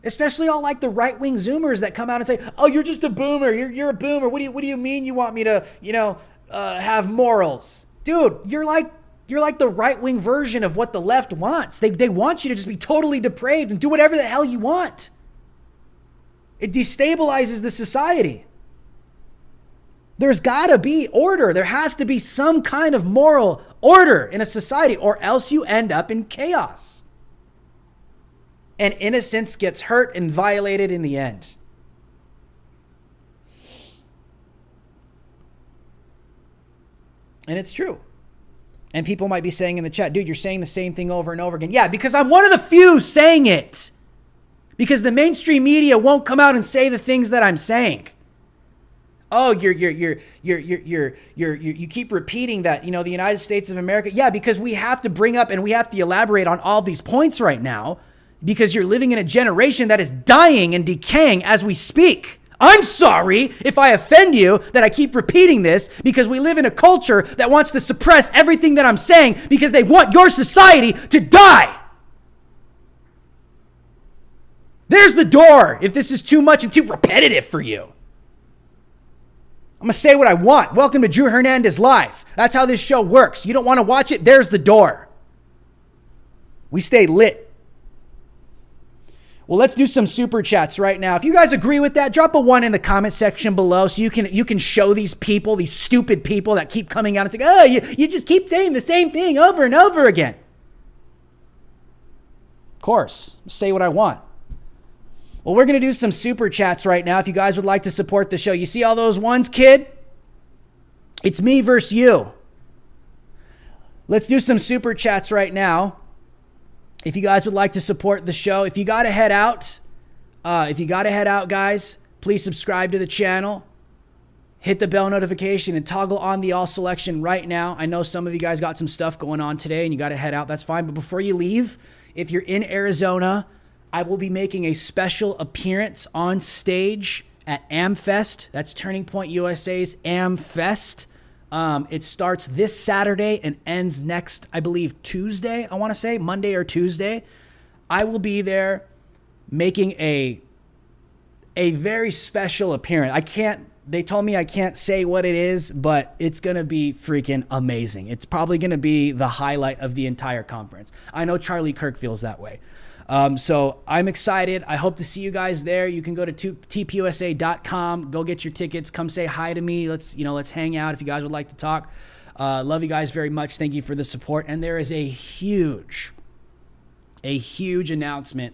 Speaker 2: Especially all like the right-wing Zoomers that come out and say, "Oh, you're just a boomer. You're a boomer. What do you mean you want me to, have morals?" Dude, you're like the right-wing version of what the left wants. They want you to just be totally depraved and do whatever the hell you want. It destabilizes the society. There's got to be order. There has to be some kind of moral order in a society, or else you end up in chaos. And innocence gets hurt and violated in the end. And it's true. And people might be saying in the chat, "Dude, you're saying the same thing over and over again." Yeah, because I'm one of the few saying it. Because the mainstream media won't come out and say the things that I'm saying. Oh, you keep repeating that, the United States of America. Yeah, because we have to bring up and we have to elaborate on all these points right now, because you're living in a generation that is dying and decaying as we speak. I'm sorry if I offend you that I keep repeating this, because we live in a culture that wants to suppress everything that I'm saying because they want your society to die. There's the door if this is too much and too repetitive for you. I'm going to say what I want. Welcome to Drew Hernandez Live. That's how this show works. You don't want to watch it? There's the door. We stay lit. Well, let's do some super chats right now. If you guys agree with that, drop a 1 in the comment section below so you can show these people, these stupid people that keep coming out and saying, "Oh, you just keep saying the same thing over and over again." Of course. Say what I want. Well, we're going to do some super chats right now if you guys would like to support the show. You see all those ones, kid? It's me versus you. Let's do some super chats right now. If you guys would like to support the show, if you got to head out, guys, please subscribe to the channel. Hit the bell notification and toggle on the all selection right now. I know some of you guys got some stuff going on today and you got to head out. That's fine. But before you leave, if you're in Arizona, I will be making a special appearance on stage at AmFest. That's Turning Point USA's AmFest. It starts this Saturday and ends next, I believe, Tuesday. I want to say Monday or Tuesday. I will be there making a very special appearance. They told me I can't say what it is, but it's going to be freaking amazing. It's probably going to be the highlight of the entire conference. I know Charlie Kirk feels that way. So I'm excited. I hope to see you guys there. You can go to tpusa.com, go get your tickets, come say hi to me. Let's hang out if you guys would like to talk. Love you guys very much. Thank you for the support. And there is a huge announcement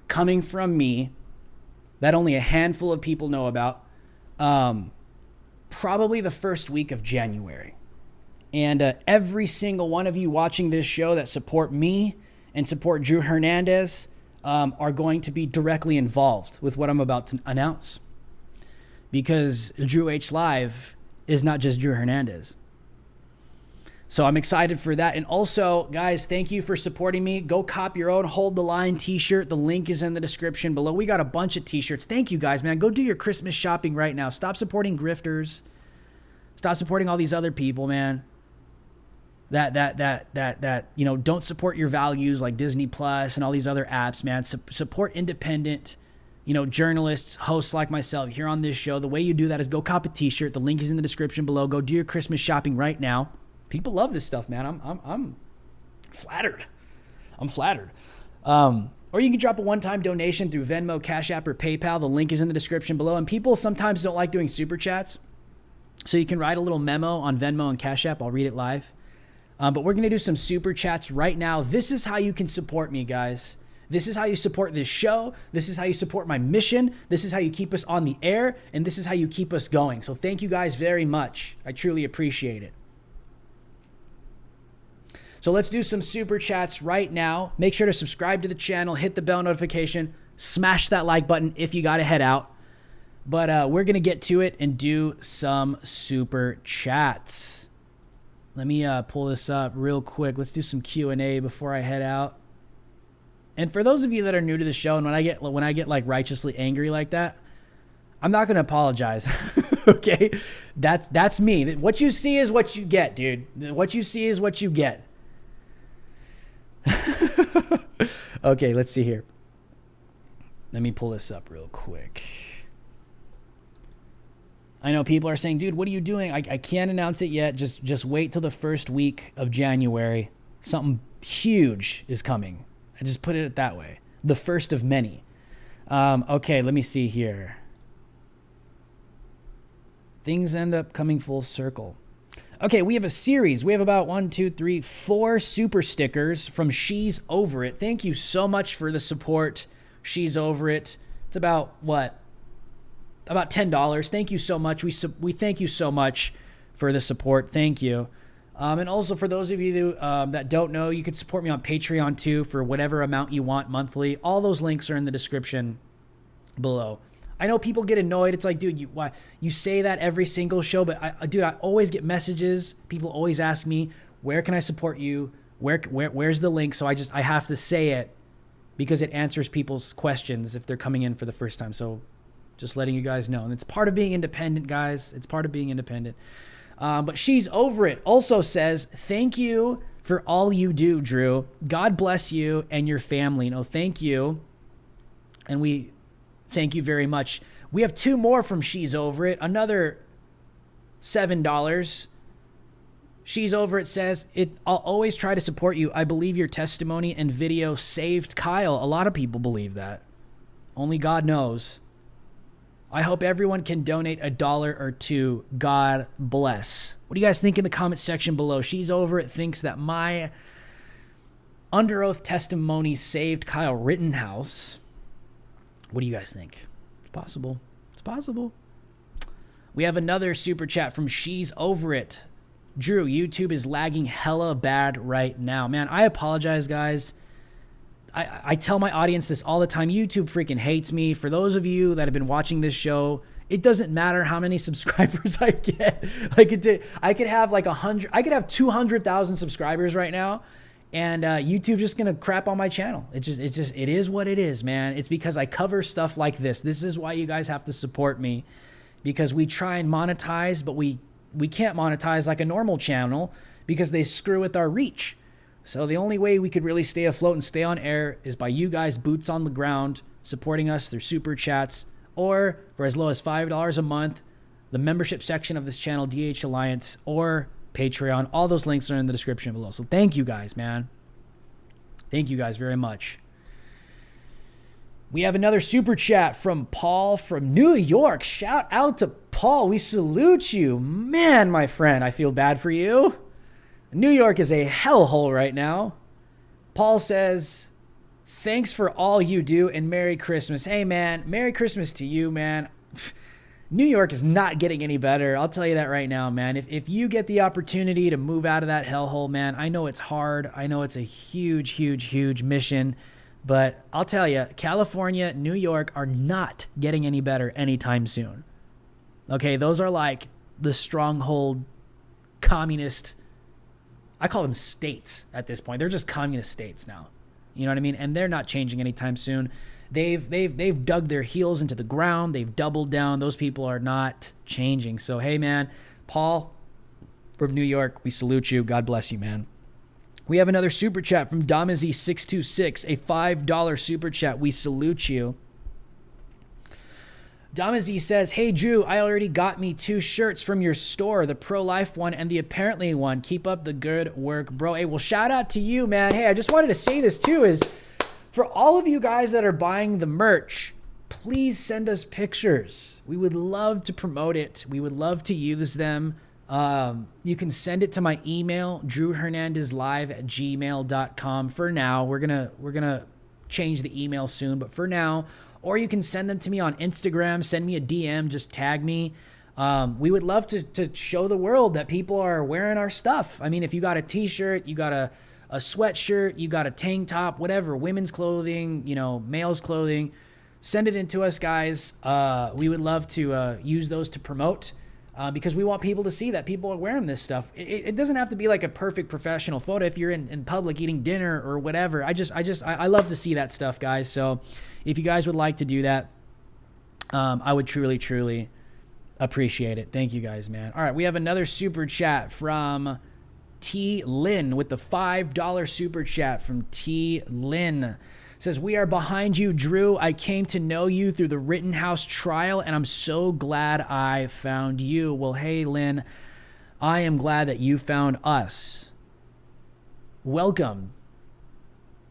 Speaker 2: coming from me that only a handful of people know about. Probably the first week of January. And every single one of you watching this show that support me and support Drew Hernandez are going to be directly involved with what I'm about to announce. Because Drew H Live is not just Drew Hernandez. So I'm excited for that. And also, guys, thank you for supporting me. Go cop your own Hold the Line t-shirt. The link is in the description below. We got a bunch of t-shirts. Thank you, guys, man. Go do your Christmas shopping right now. Stop supporting grifters. Stop supporting all these other people, man. That don't support your values like Disney Plus and all these other apps, man. Support independent, journalists, hosts like myself here on this show. The way you do that is go cop a t-shirt. The link is in the description below. Go do your Christmas shopping right now. People love this stuff, man. I'm flattered. I'm flattered. Or you can drop a one-time donation through Venmo, Cash App, or PayPal. The link is in the description below. And people sometimes don't like doing super chats, so you can write a little memo on Venmo and Cash App. I'll read it live. But we're going to do some super chats right now. This is how you can support me, guys. This is how you support this show. This is how you support my mission. This is how you keep us on the air. And this is how you keep us going. So thank you guys very much. I truly appreciate it. So let's do some super chats right now. Make sure to subscribe to the channel, hit the bell notification, smash that like button if you got to head out. But we're going to get to it and do some super chats. Let me pull this up real quick. Let's do some Q&A before I head out. And for those of you that are new to the show, and when I get like righteously angry like that, I'm not going to apologize. Okay? That's me. What you see is what you get, dude. What you see is what you get. Okay, let's see here. Let me pull this up real quick. I know people are saying, dude, what are you doing? I can't announce it yet. Just wait till the first week of January. Something huge is coming. I just put it that way. The first of many. Okay, let me see here. Things end up coming full circle. Okay, we have a series. We have about 4 super stickers from She's Over It. Thank you so much for the support. She's Over It. It's about what? About $10. Thank you so much. We thank you so much for the support. Thank you. And also for those of you that don't know, you can support me on Patreon too for whatever amount you want monthly. All those links are in the description below. I know people get annoyed. It's like, dude, you say that every single show, but I always get messages. People always ask me, where can I support you? Where's the link? So I have to say it because it answers people's questions if they're coming in for the first time. So just letting you guys know. And it's part of being independent, guys. It's part of being independent. But She's Over It also says, thank you for all you do, Drew. God bless you and your family. No, thank you. And we thank you very much. We have 2 more from She's Over It. Another $7. She's Over It says, I'll always try to support you. I believe your testimony and video saved Kyle. A lot of people believe that. Only God knows. I hope everyone can donate $1 or $2. God bless. What do you guys think in the comment section below? She's Over It thinks that my Under oath testimony saved Kyle Rittenhouse. What do you guys think? It's possible. It's possible. We have another super chat from She's Over It. Drew, YouTube is lagging hella bad right now. Man, I apologize, guys. I tell my audience this all the time. YouTube freaking hates me. For those of you that have been watching this show, it doesn't matter how many subscribers I get. I could have like 100. I could have 200,000 subscribers right now, and YouTube just gonna crap on my channel. It is what it is, man. It's because I cover stuff like this. This is why you guys have to support me, because we try and monetize, but we can't monetize like a normal channel because they screw with our reach. So the only way we could really stay afloat and stay on air is by you guys boots on the ground supporting us through super chats, or for as low as $5 a month, the membership section of this channel, DH Alliance, or Patreon. All those links are in the description below. So thank you guys, man. Thank you guys very much. We have another super chat from Paul from New York. Shout out to Paul. We salute you. Man, my friend, I feel bad for you. New York is a hellhole right now. Paul says, thanks for all you do and Merry Christmas. Hey, man, Merry Christmas to you, man. New York is not getting any better. I'll tell you that right now, man. If you get the opportunity to move out of that hellhole, man, I know it's hard. I know it's a huge, huge, huge mission. But I'll tell you, California, New York are not getting any better anytime soon. Okay, those are like the stronghold communist, I call them states at this point. They're just communist states now. You know what I mean? And they're not changing anytime soon. They've dug their heels into the ground. They've doubled down. Those people are not changing. So, hey, man, Paul from New York, we salute you. God bless you, man. We have another super chat from Damazy626, a $5 super chat. We salute you. Damazy says, hey, Drew, I already got me 2 shirts from your store, the pro-life one and the apparently one. Keep up the good work, bro. Hey, well, shout out to you, man. Hey, I just wanted to say this, too, is for all of you guys that are buying the merch, please send us pictures. We would love to promote it. We would love to use them. You can send it to my email, drewhernandezlive@gmail.com. For now, we're gonna change the email soon, but for now, or you can send them to me on Instagram. Send me a DM, just tag me. We would love to show the world that people are wearing our stuff. I mean, if you got a t-shirt, you got a sweatshirt, you got a tank top, whatever, women's clothing, you know, male's clothing, send it in to us, guys. We would love to use those to promote. Because we want people to see that people are wearing this stuff. It doesn't have to be like a perfect professional photo if you're in public eating dinner or whatever. I love to see that stuff, guys. So if you guys would like to do that, I would truly, truly appreciate it. Thank you guys, man. All right, we have another super chat from T. Lynn with the $5 super chat from T. Lynn. Says, we are behind you, Drew. I came to know you through the Rittenhouse trial, and I'm so glad I found you. Well, hey, Lynn, I am glad that you found us. Welcome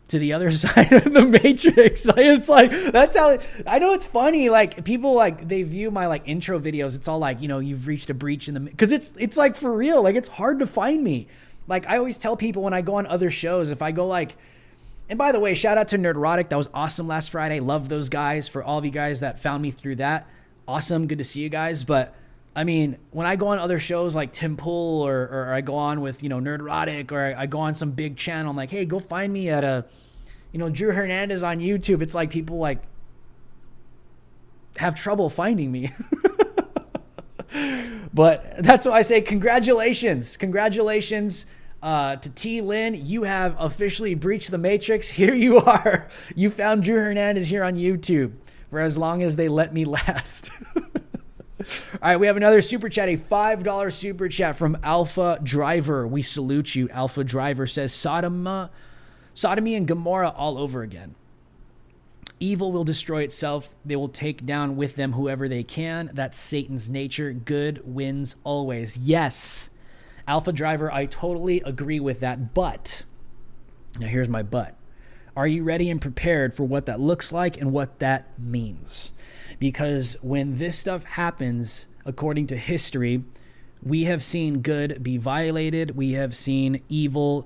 Speaker 2: to the other side of the Matrix. It's like, that's how, I know it's funny. Like, people, like, they view my, like, intro videos. It's all like, you know, you've reached a breach in the, because it's like, for real. Like, it's hard to find me. Like, I always tell people when I go on other shows, if I go, like, and by the way, shout out to Nerdrotic. That was awesome last Friday. Love those guys. For all of you guys that found me through that, awesome. Good to see you guys. But I mean, when I go on other shows like Tim Pool or I go on with, you know, Nerdrotic, or I go on some big channel, I'm like, hey, go find me at Drew Hernandez on YouTube. It's like people like have trouble finding me. But that's why I say congratulations. Congratulations. To T. Lynn, you have officially breached the Matrix. Here you are. You found Drew Hernandez here on YouTube for as long as they let me last. All right, we have another super chat, a $5 super chat from Alpha Driver. We salute you. Alpha Driver says, sodomy and Gomorrah all over again. Evil will destroy itself. They will take down with them whoever they can. That's Satan's nature. Good wins always. Yes. Alpha Driver, I totally agree with that, but, now here's my but. Are you ready and prepared for what that looks like and what that means? Because when this stuff happens, according to history, we have seen good be violated. We have seen evil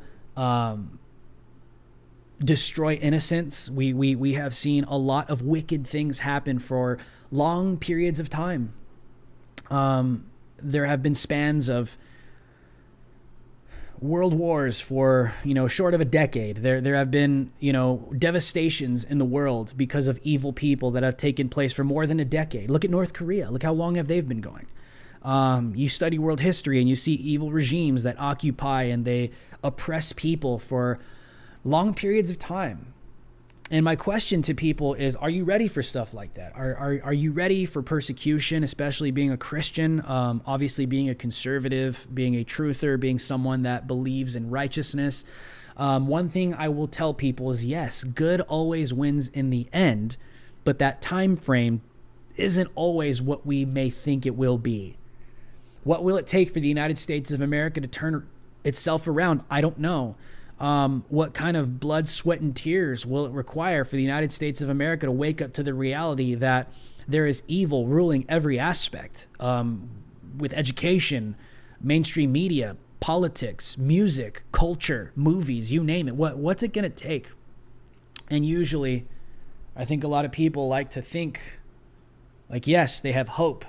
Speaker 2: destroy innocence. We have seen a lot of wicked things happen for long periods of time. There have been spans of world wars for, short of a decade. There have been, devastations in the world because of evil people that have taken place for more than a decade. Look at North Korea. Look how long have they been going. You study world history and you see evil regimes that occupy and they oppress people for long periods of time. And my question to people is, are you ready for stuff like that? Are you ready for persecution, especially being a Christian, obviously being a conservative, being a truther, being someone that believes in righteousness? One thing I will tell people is, yes, good always wins in the end, but that time frame isn't always what we may think it will be. What will it take for the United States of America to turn itself around? I don't know. What kind of blood, sweat, and tears will it require for the United States of America to wake up to the reality that there is evil ruling every aspect, with education, mainstream media, politics, music, culture, movies, you name it. What's it going to take? And usually, I think a lot of people like to think like, yes, they have hope,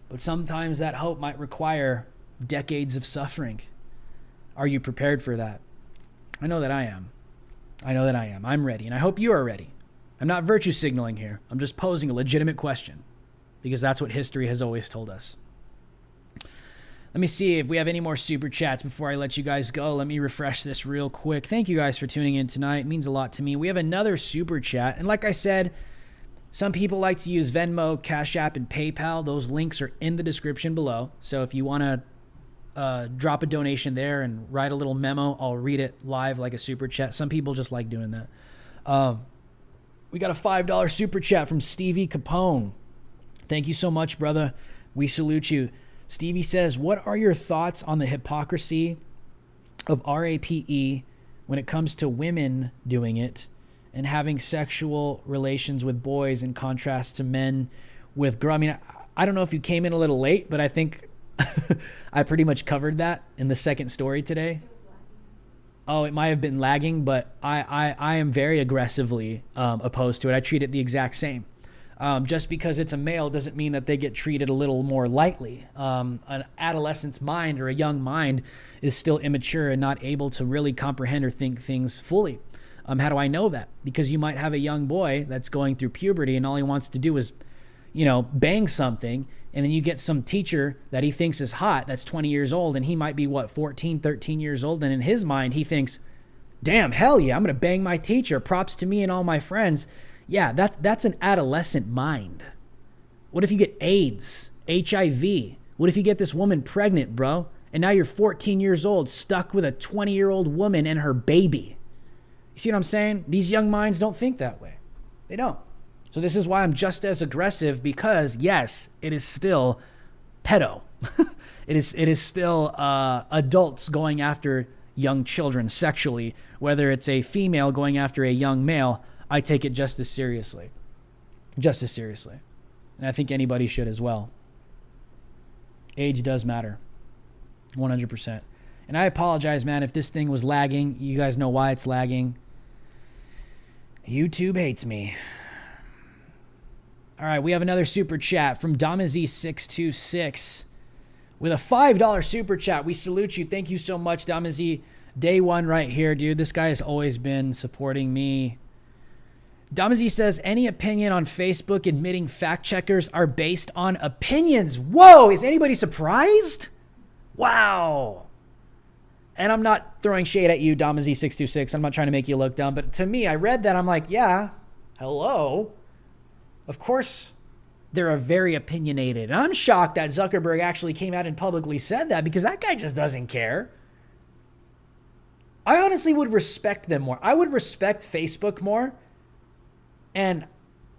Speaker 2: but sometimes that hope might require decades of suffering. Are you prepared for that? I know that I am. I'm ready, and I hope you are ready. I'm not virtue signaling here. I'm just posing a legitimate question because that's what history has always told us. Let me see if we have any more super chats before I let you guys go. Let me refresh this real quick. Thank you guys for tuning in tonight. It means a lot to me. We have another super chat, and like I said, some people like to use Venmo, Cash App, and PayPal. Those links are in the description below. So if you want to drop a donation there and write a little memo, I'll read it live like a super chat. Some people just like doing that. We got a $5 super chat from Stevie Capone. Thank you so much, brother. We salute you. Stevie says, what are your thoughts on the hypocrisy of RAPE when it comes to women doing it and having sexual relations with boys in contrast to men with girls? I mean, I don't know if you came in a little late, but I think I pretty much covered that in the second story today. Oh, it might have been lagging, but I am very aggressively opposed to it. I treat it the exact same. Just because it's a male doesn't mean that they get treated a little more lightly. An adolescent's mind or a young mind is still immature and not able to really comprehend or think things fully. How do I know that? Because you might have a young boy that's going through puberty and all he wants to do is, bang something. And then you get some teacher that he thinks is hot that's 20 years old, and he might be, 14, 13 years old. And in his mind, he thinks, damn, hell yeah, I'm going to bang my teacher. Props to me and all my friends. Yeah, that's an adolescent mind. What if you get AIDS, HIV? What if you get this woman pregnant, bro? And now you're 14 years old, stuck with a 20-year-old woman and her baby. You see what I'm saying? These young minds don't think that way. They don't. So this is why I'm just as aggressive, because yes, it is still pedo. It is still adults going after young children sexually. Whether it's a female going after a young male, I take it just as seriously. Just as seriously. And I think anybody should as well. Age does matter. 100%. And I apologize, man, if this thing was lagging. You guys know why it's lagging. YouTube hates me. All right, we have another super chat from Damazi626 with a $5 super chat. We salute you. Thank you so much, Damazi. Day one right here, dude. This guy has always been supporting me. Damazi says, any opinion on Facebook admitting fact checkers are based on opinions? Whoa, is anybody surprised? Wow. And I'm not throwing shade at you, Damazi626. I'm not trying to make you look dumb. But to me, I read that. I'm like, yeah, hello. Of course, they're very opinionated. And I'm shocked that Zuckerberg actually came out and publicly said that, because that guy just doesn't care. I honestly would respect them more. I would respect Facebook more. And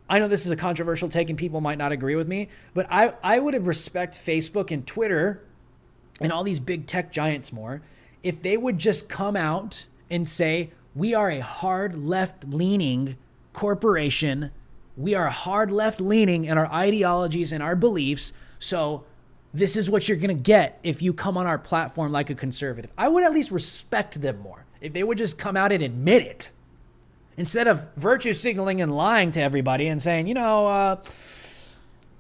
Speaker 2: I know this is a controversial take and people might not agree with me, but I would have respect Facebook and Twitter and all these big tech giants more if they would just come out and say, we are a hard left-leaning corporation. We are hard left-leaning in our ideologies and our beliefs, so this is what you're going to get if you come on our platform like a conservative. I would at least respect them more if they would just come out and admit it. Instead of virtue signaling and lying to everybody and saying,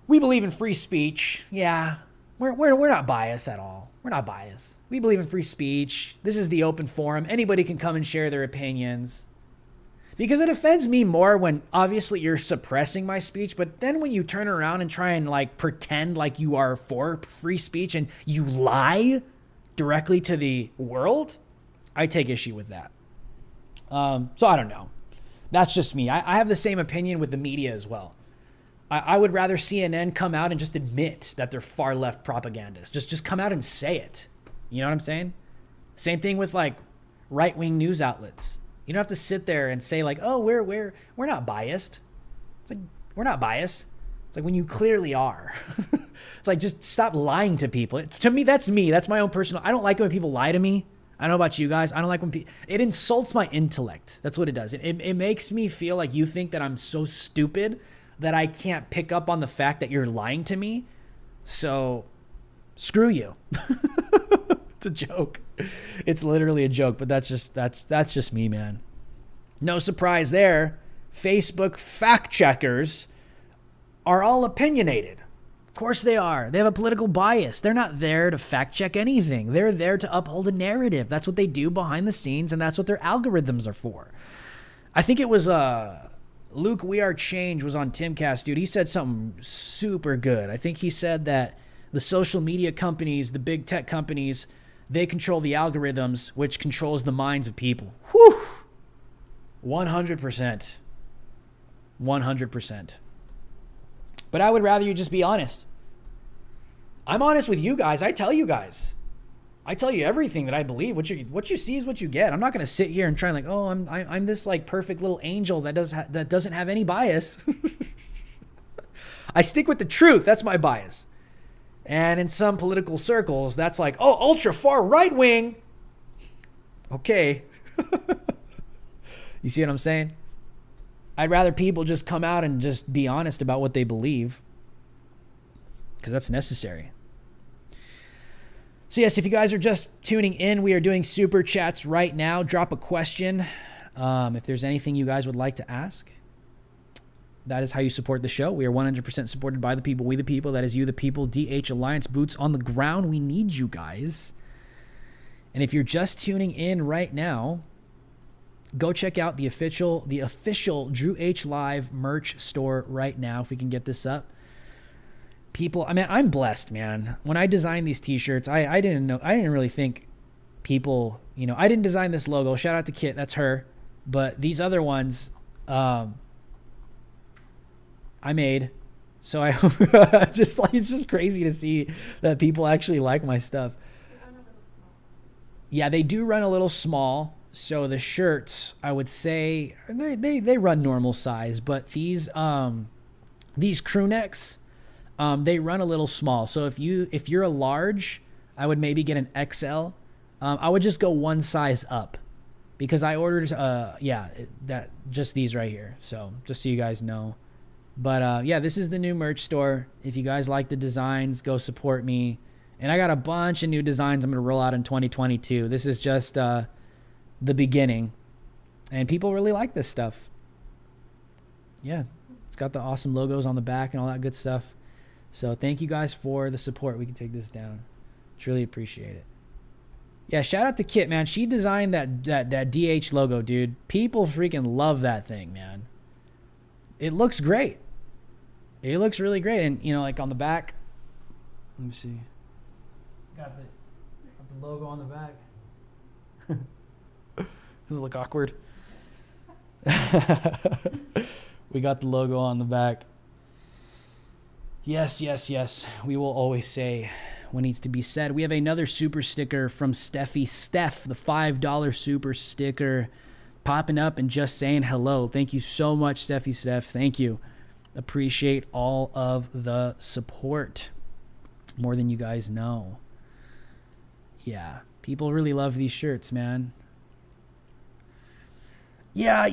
Speaker 2: we believe in free speech. Yeah, we're not biased at all. We're not biased. We believe in free speech. This is the open forum. Anybody can come and share their opinions. Because it offends me more when obviously you're suppressing my speech, but then when you turn around and try and like pretend like you are for free speech and you lie directly to the world, I take issue with that. So I don't know. That's just me. I have the same opinion with the media as well. I would rather CNN come out and just admit that they're far left propagandists. Just come out and say it. You know what I'm saying? Same thing with like right-wing news outlets. You don't have to sit there and say like, oh, we're not biased. It's like, we're not biased. It's like when you clearly are. It's like, just stop lying to people. To me, that's me. That's my own personal. I don't like it when people lie to me. I don't know about you guys. I don't like when it insults my intellect. That's what it does. It makes me feel like you think that I'm so stupid that I can't pick up on the fact that you're lying to me. So screw you. It's a joke. It's literally a joke, but that's just me, man. No surprise there. Facebook fact checkers are all opinionated. Of course they are. They have a political bias. They're not there to fact check anything. They're there to uphold a narrative. That's what they do behind the scenes, and that's what their algorithms are for. I think it was Luke We Are Change was on Timcast, dude. He said something super good. I think he said that the social media companies, the big tech companies, they control the algorithms, which controls the minds of people. Whew. 100%. 100%. But I would rather you just be honest. I'm honest with you guys. I tell you guys. I tell you everything that I believe. What you see is what you get. I'm not going to sit here and try like, oh, I'm this like perfect little angel that doesn't have any bias. I stick with the truth. That's my bias. And in some political circles, that's like, oh, ultra far right wing. Okay. You see what I'm saying? I'd rather people just come out and just be honest about what they believe, because that's necessary. So yes, if you guys are just tuning in, we are doing super chats right now. Drop a question if there's anything you guys would like to ask. That is how you support the show. We are 100% supported by the people, we the people. That is you, the people. DH Alliance, boots on the ground. We need you guys. And if you're just tuning in right now, go check out the official Drew H Live merch store right now. If we can get this up. People, I mean, I'm blessed, man. When I designed these t-shirts, I didn't really think people, I didn't design this logo. Shout out to Kit, that's her. But these other ones, I made. So I just like, it's just crazy to see that people actually like my stuff. Yeah, they do run a little small. So the shirts, I would say they run normal size, but these crew necks, they run a little small. So if you're a large, I would maybe get an XL. I would just go one size up, because I ordered just these right here. So just so you guys know. But yeah, this is the new merch store. If you guys like the designs, go support me. And I got a bunch of new designs I'm going to roll out in 2022. This is just the beginning. And people really like this stuff. Yeah, it's got the awesome logos on the back and all that good stuff. So thank you guys for the support. We can take this down. Truly appreciate it. Yeah, shout out to Kit, man. She designed that DH logo, dude. People freaking love that thing, man. It looks great. It looks really great. And, like on the back, let me see. Got the logo on the back. Does it look awkward? We got the logo on the back. Yes, yes, yes. We will always say what needs to be said. We have another super sticker from Steffi Steph, the $5 super sticker, popping up and just saying hello. Thank you so much, Steffi Steph. Thank you. Appreciate all of the support. More than you guys know. Yeah, people really love these shirts, man. Yeah,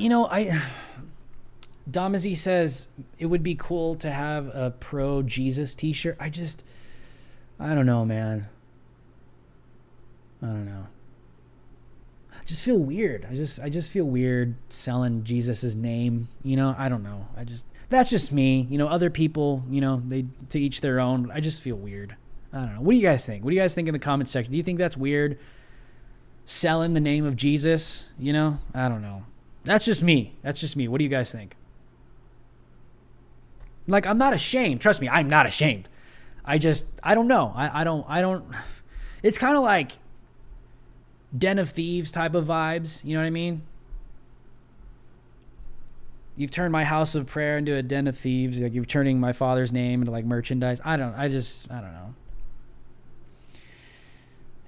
Speaker 2: Damazi says it would be cool to have a pro Jesus t-shirt. I don't know, man. I don't know. just feel weird. I just feel weird selling Jesus's name. You know, I don't know. That's just me. You know, other people, you know, they to each their own. I just feel weird. I don't know. What do you guys think? What do you guys think in the comment section? Do you think that's weird? Selling the name of Jesus? You know, I don't know. That's just me. That's just me. What do you guys think? Like, I'm not ashamed. Trust me, I'm not ashamed. I don't know. I don't. It's kind of like Den of Thieves type of vibes. You know what I mean? You've turned my house of prayer into a den of thieves. Like, you're turning my father's name into like merchandise. I don't know.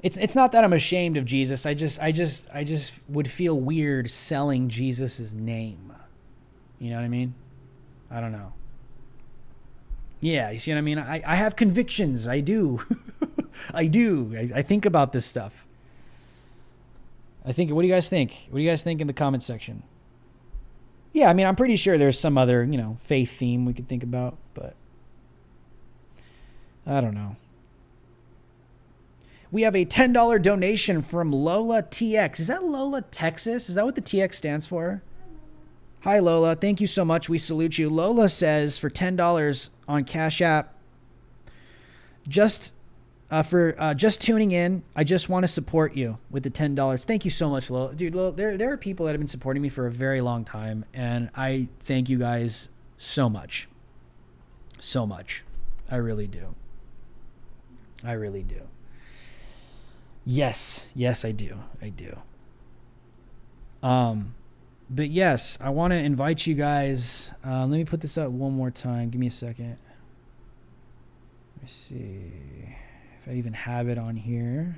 Speaker 2: It's not that I'm ashamed of Jesus. I just would feel weird selling Jesus's name. You know what I mean? I don't know. Yeah, you see what I mean? I have convictions. I do. I do. I think about this stuff. What do you guys think? What do you guys think in the comment section? Yeah, I mean, I'm pretty sure there's some other, you know, faith theme we could think about, but I don't know. We have a $10 donation from Lola TX. Is that Lola, Texas? Is that what the TX stands for? Hi, Lola. Thank you so much. We salute you. Lola says for $10 on Cash App, just tuning in, I just want to support you with the $10. Thank you so much, Lola. Dude, Lola, there are people that have been supporting me for a very long time, and I thank you guys so much. So much. I really do. I really do. Yes, I do. But yes, I want to invite you guys. Let me put this up one more time. Give me a second. Let me see if I even have it on here.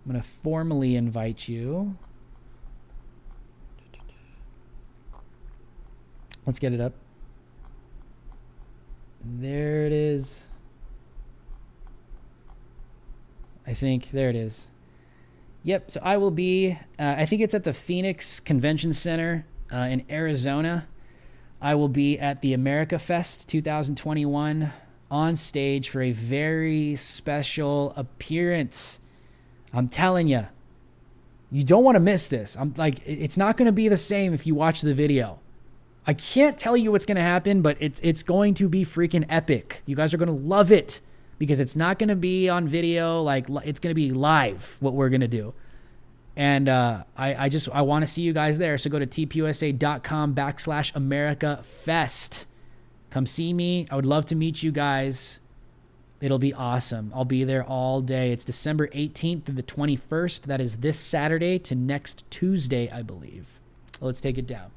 Speaker 2: I'm going to formally invite you. Let's get it up. There it is. I think there it is. Yep. So I will be, I think it's at the Phoenix Convention Center in Arizona. I will be at the America Fest 2021 on stage for a very special appearance. I'm telling you, you don't want to miss this. I'm like, it's not going to be the same if you watch the video. I can't tell you what's going to happen, but it's going to be freaking epic. You guys are going to love it. Because it's not going to be on video, like it's going to be live what we're going to do. And I want to see you guys there. So go to tpusa.com/AmericaFest. Come see me. I would love to meet you guys. It'll be awesome. I'll be there all day. It's December 18th through the 21st. That is this Saturday to next Tuesday, I believe. Let's take it down.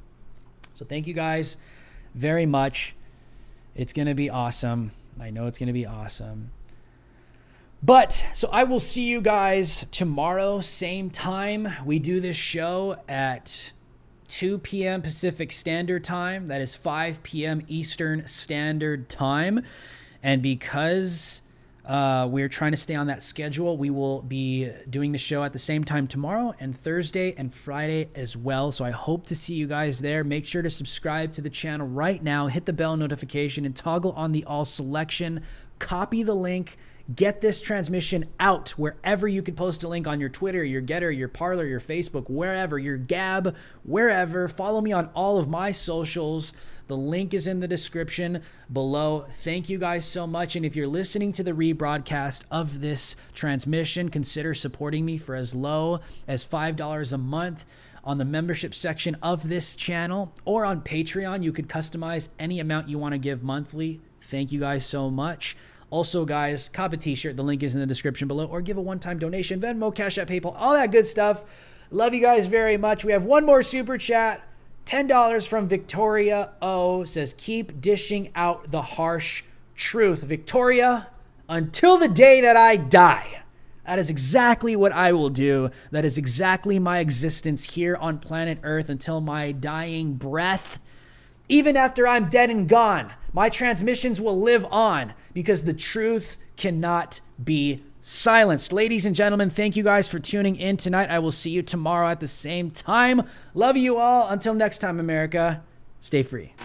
Speaker 2: So thank you guys very much. It's going to be awesome. I know it's going to be awesome. But, so I will see you guys tomorrow, same time. We do this show at 2 p.m. Pacific Standard Time. That is 5 p.m. Eastern Standard Time. And because we're trying to stay on that schedule, we will be doing the show at the same time tomorrow and Thursday and Friday as well. So I hope to see you guys there. Make sure to subscribe to the channel right now. Hit the bell notification and toggle on the all selection. Copy the link. Get this transmission out wherever you can post a link on your Twitter, your Getter, your Parler, your Facebook, wherever, your Gab, wherever. Follow me on all of my socials. The link is in the description below. Thank you guys so much. And if you're listening to the rebroadcast of this transmission, consider supporting me for as low as $5 a month on the membership section of this channel, or on Patreon. You could customize any amount you want to give monthly. Thank you guys so much. Also, guys, cop a t-shirt. The link is in the description below, or give a one-time donation, Venmo, Cash App, PayPal, all that good stuff. Love you guys very much. We have one more super chat. $10 from Victoria O says, keep dishing out the harsh truth. Victoria, until the day that I die. That is exactly what I will do. That is exactly my existence here on planet Earth until my dying breath. Even after I'm dead and gone, my transmissions will live on because the truth cannot be silenced. Ladies and gentlemen, thank you guys for tuning in tonight. I will see you tomorrow at the same time. Love you all. Until next time, America, stay free.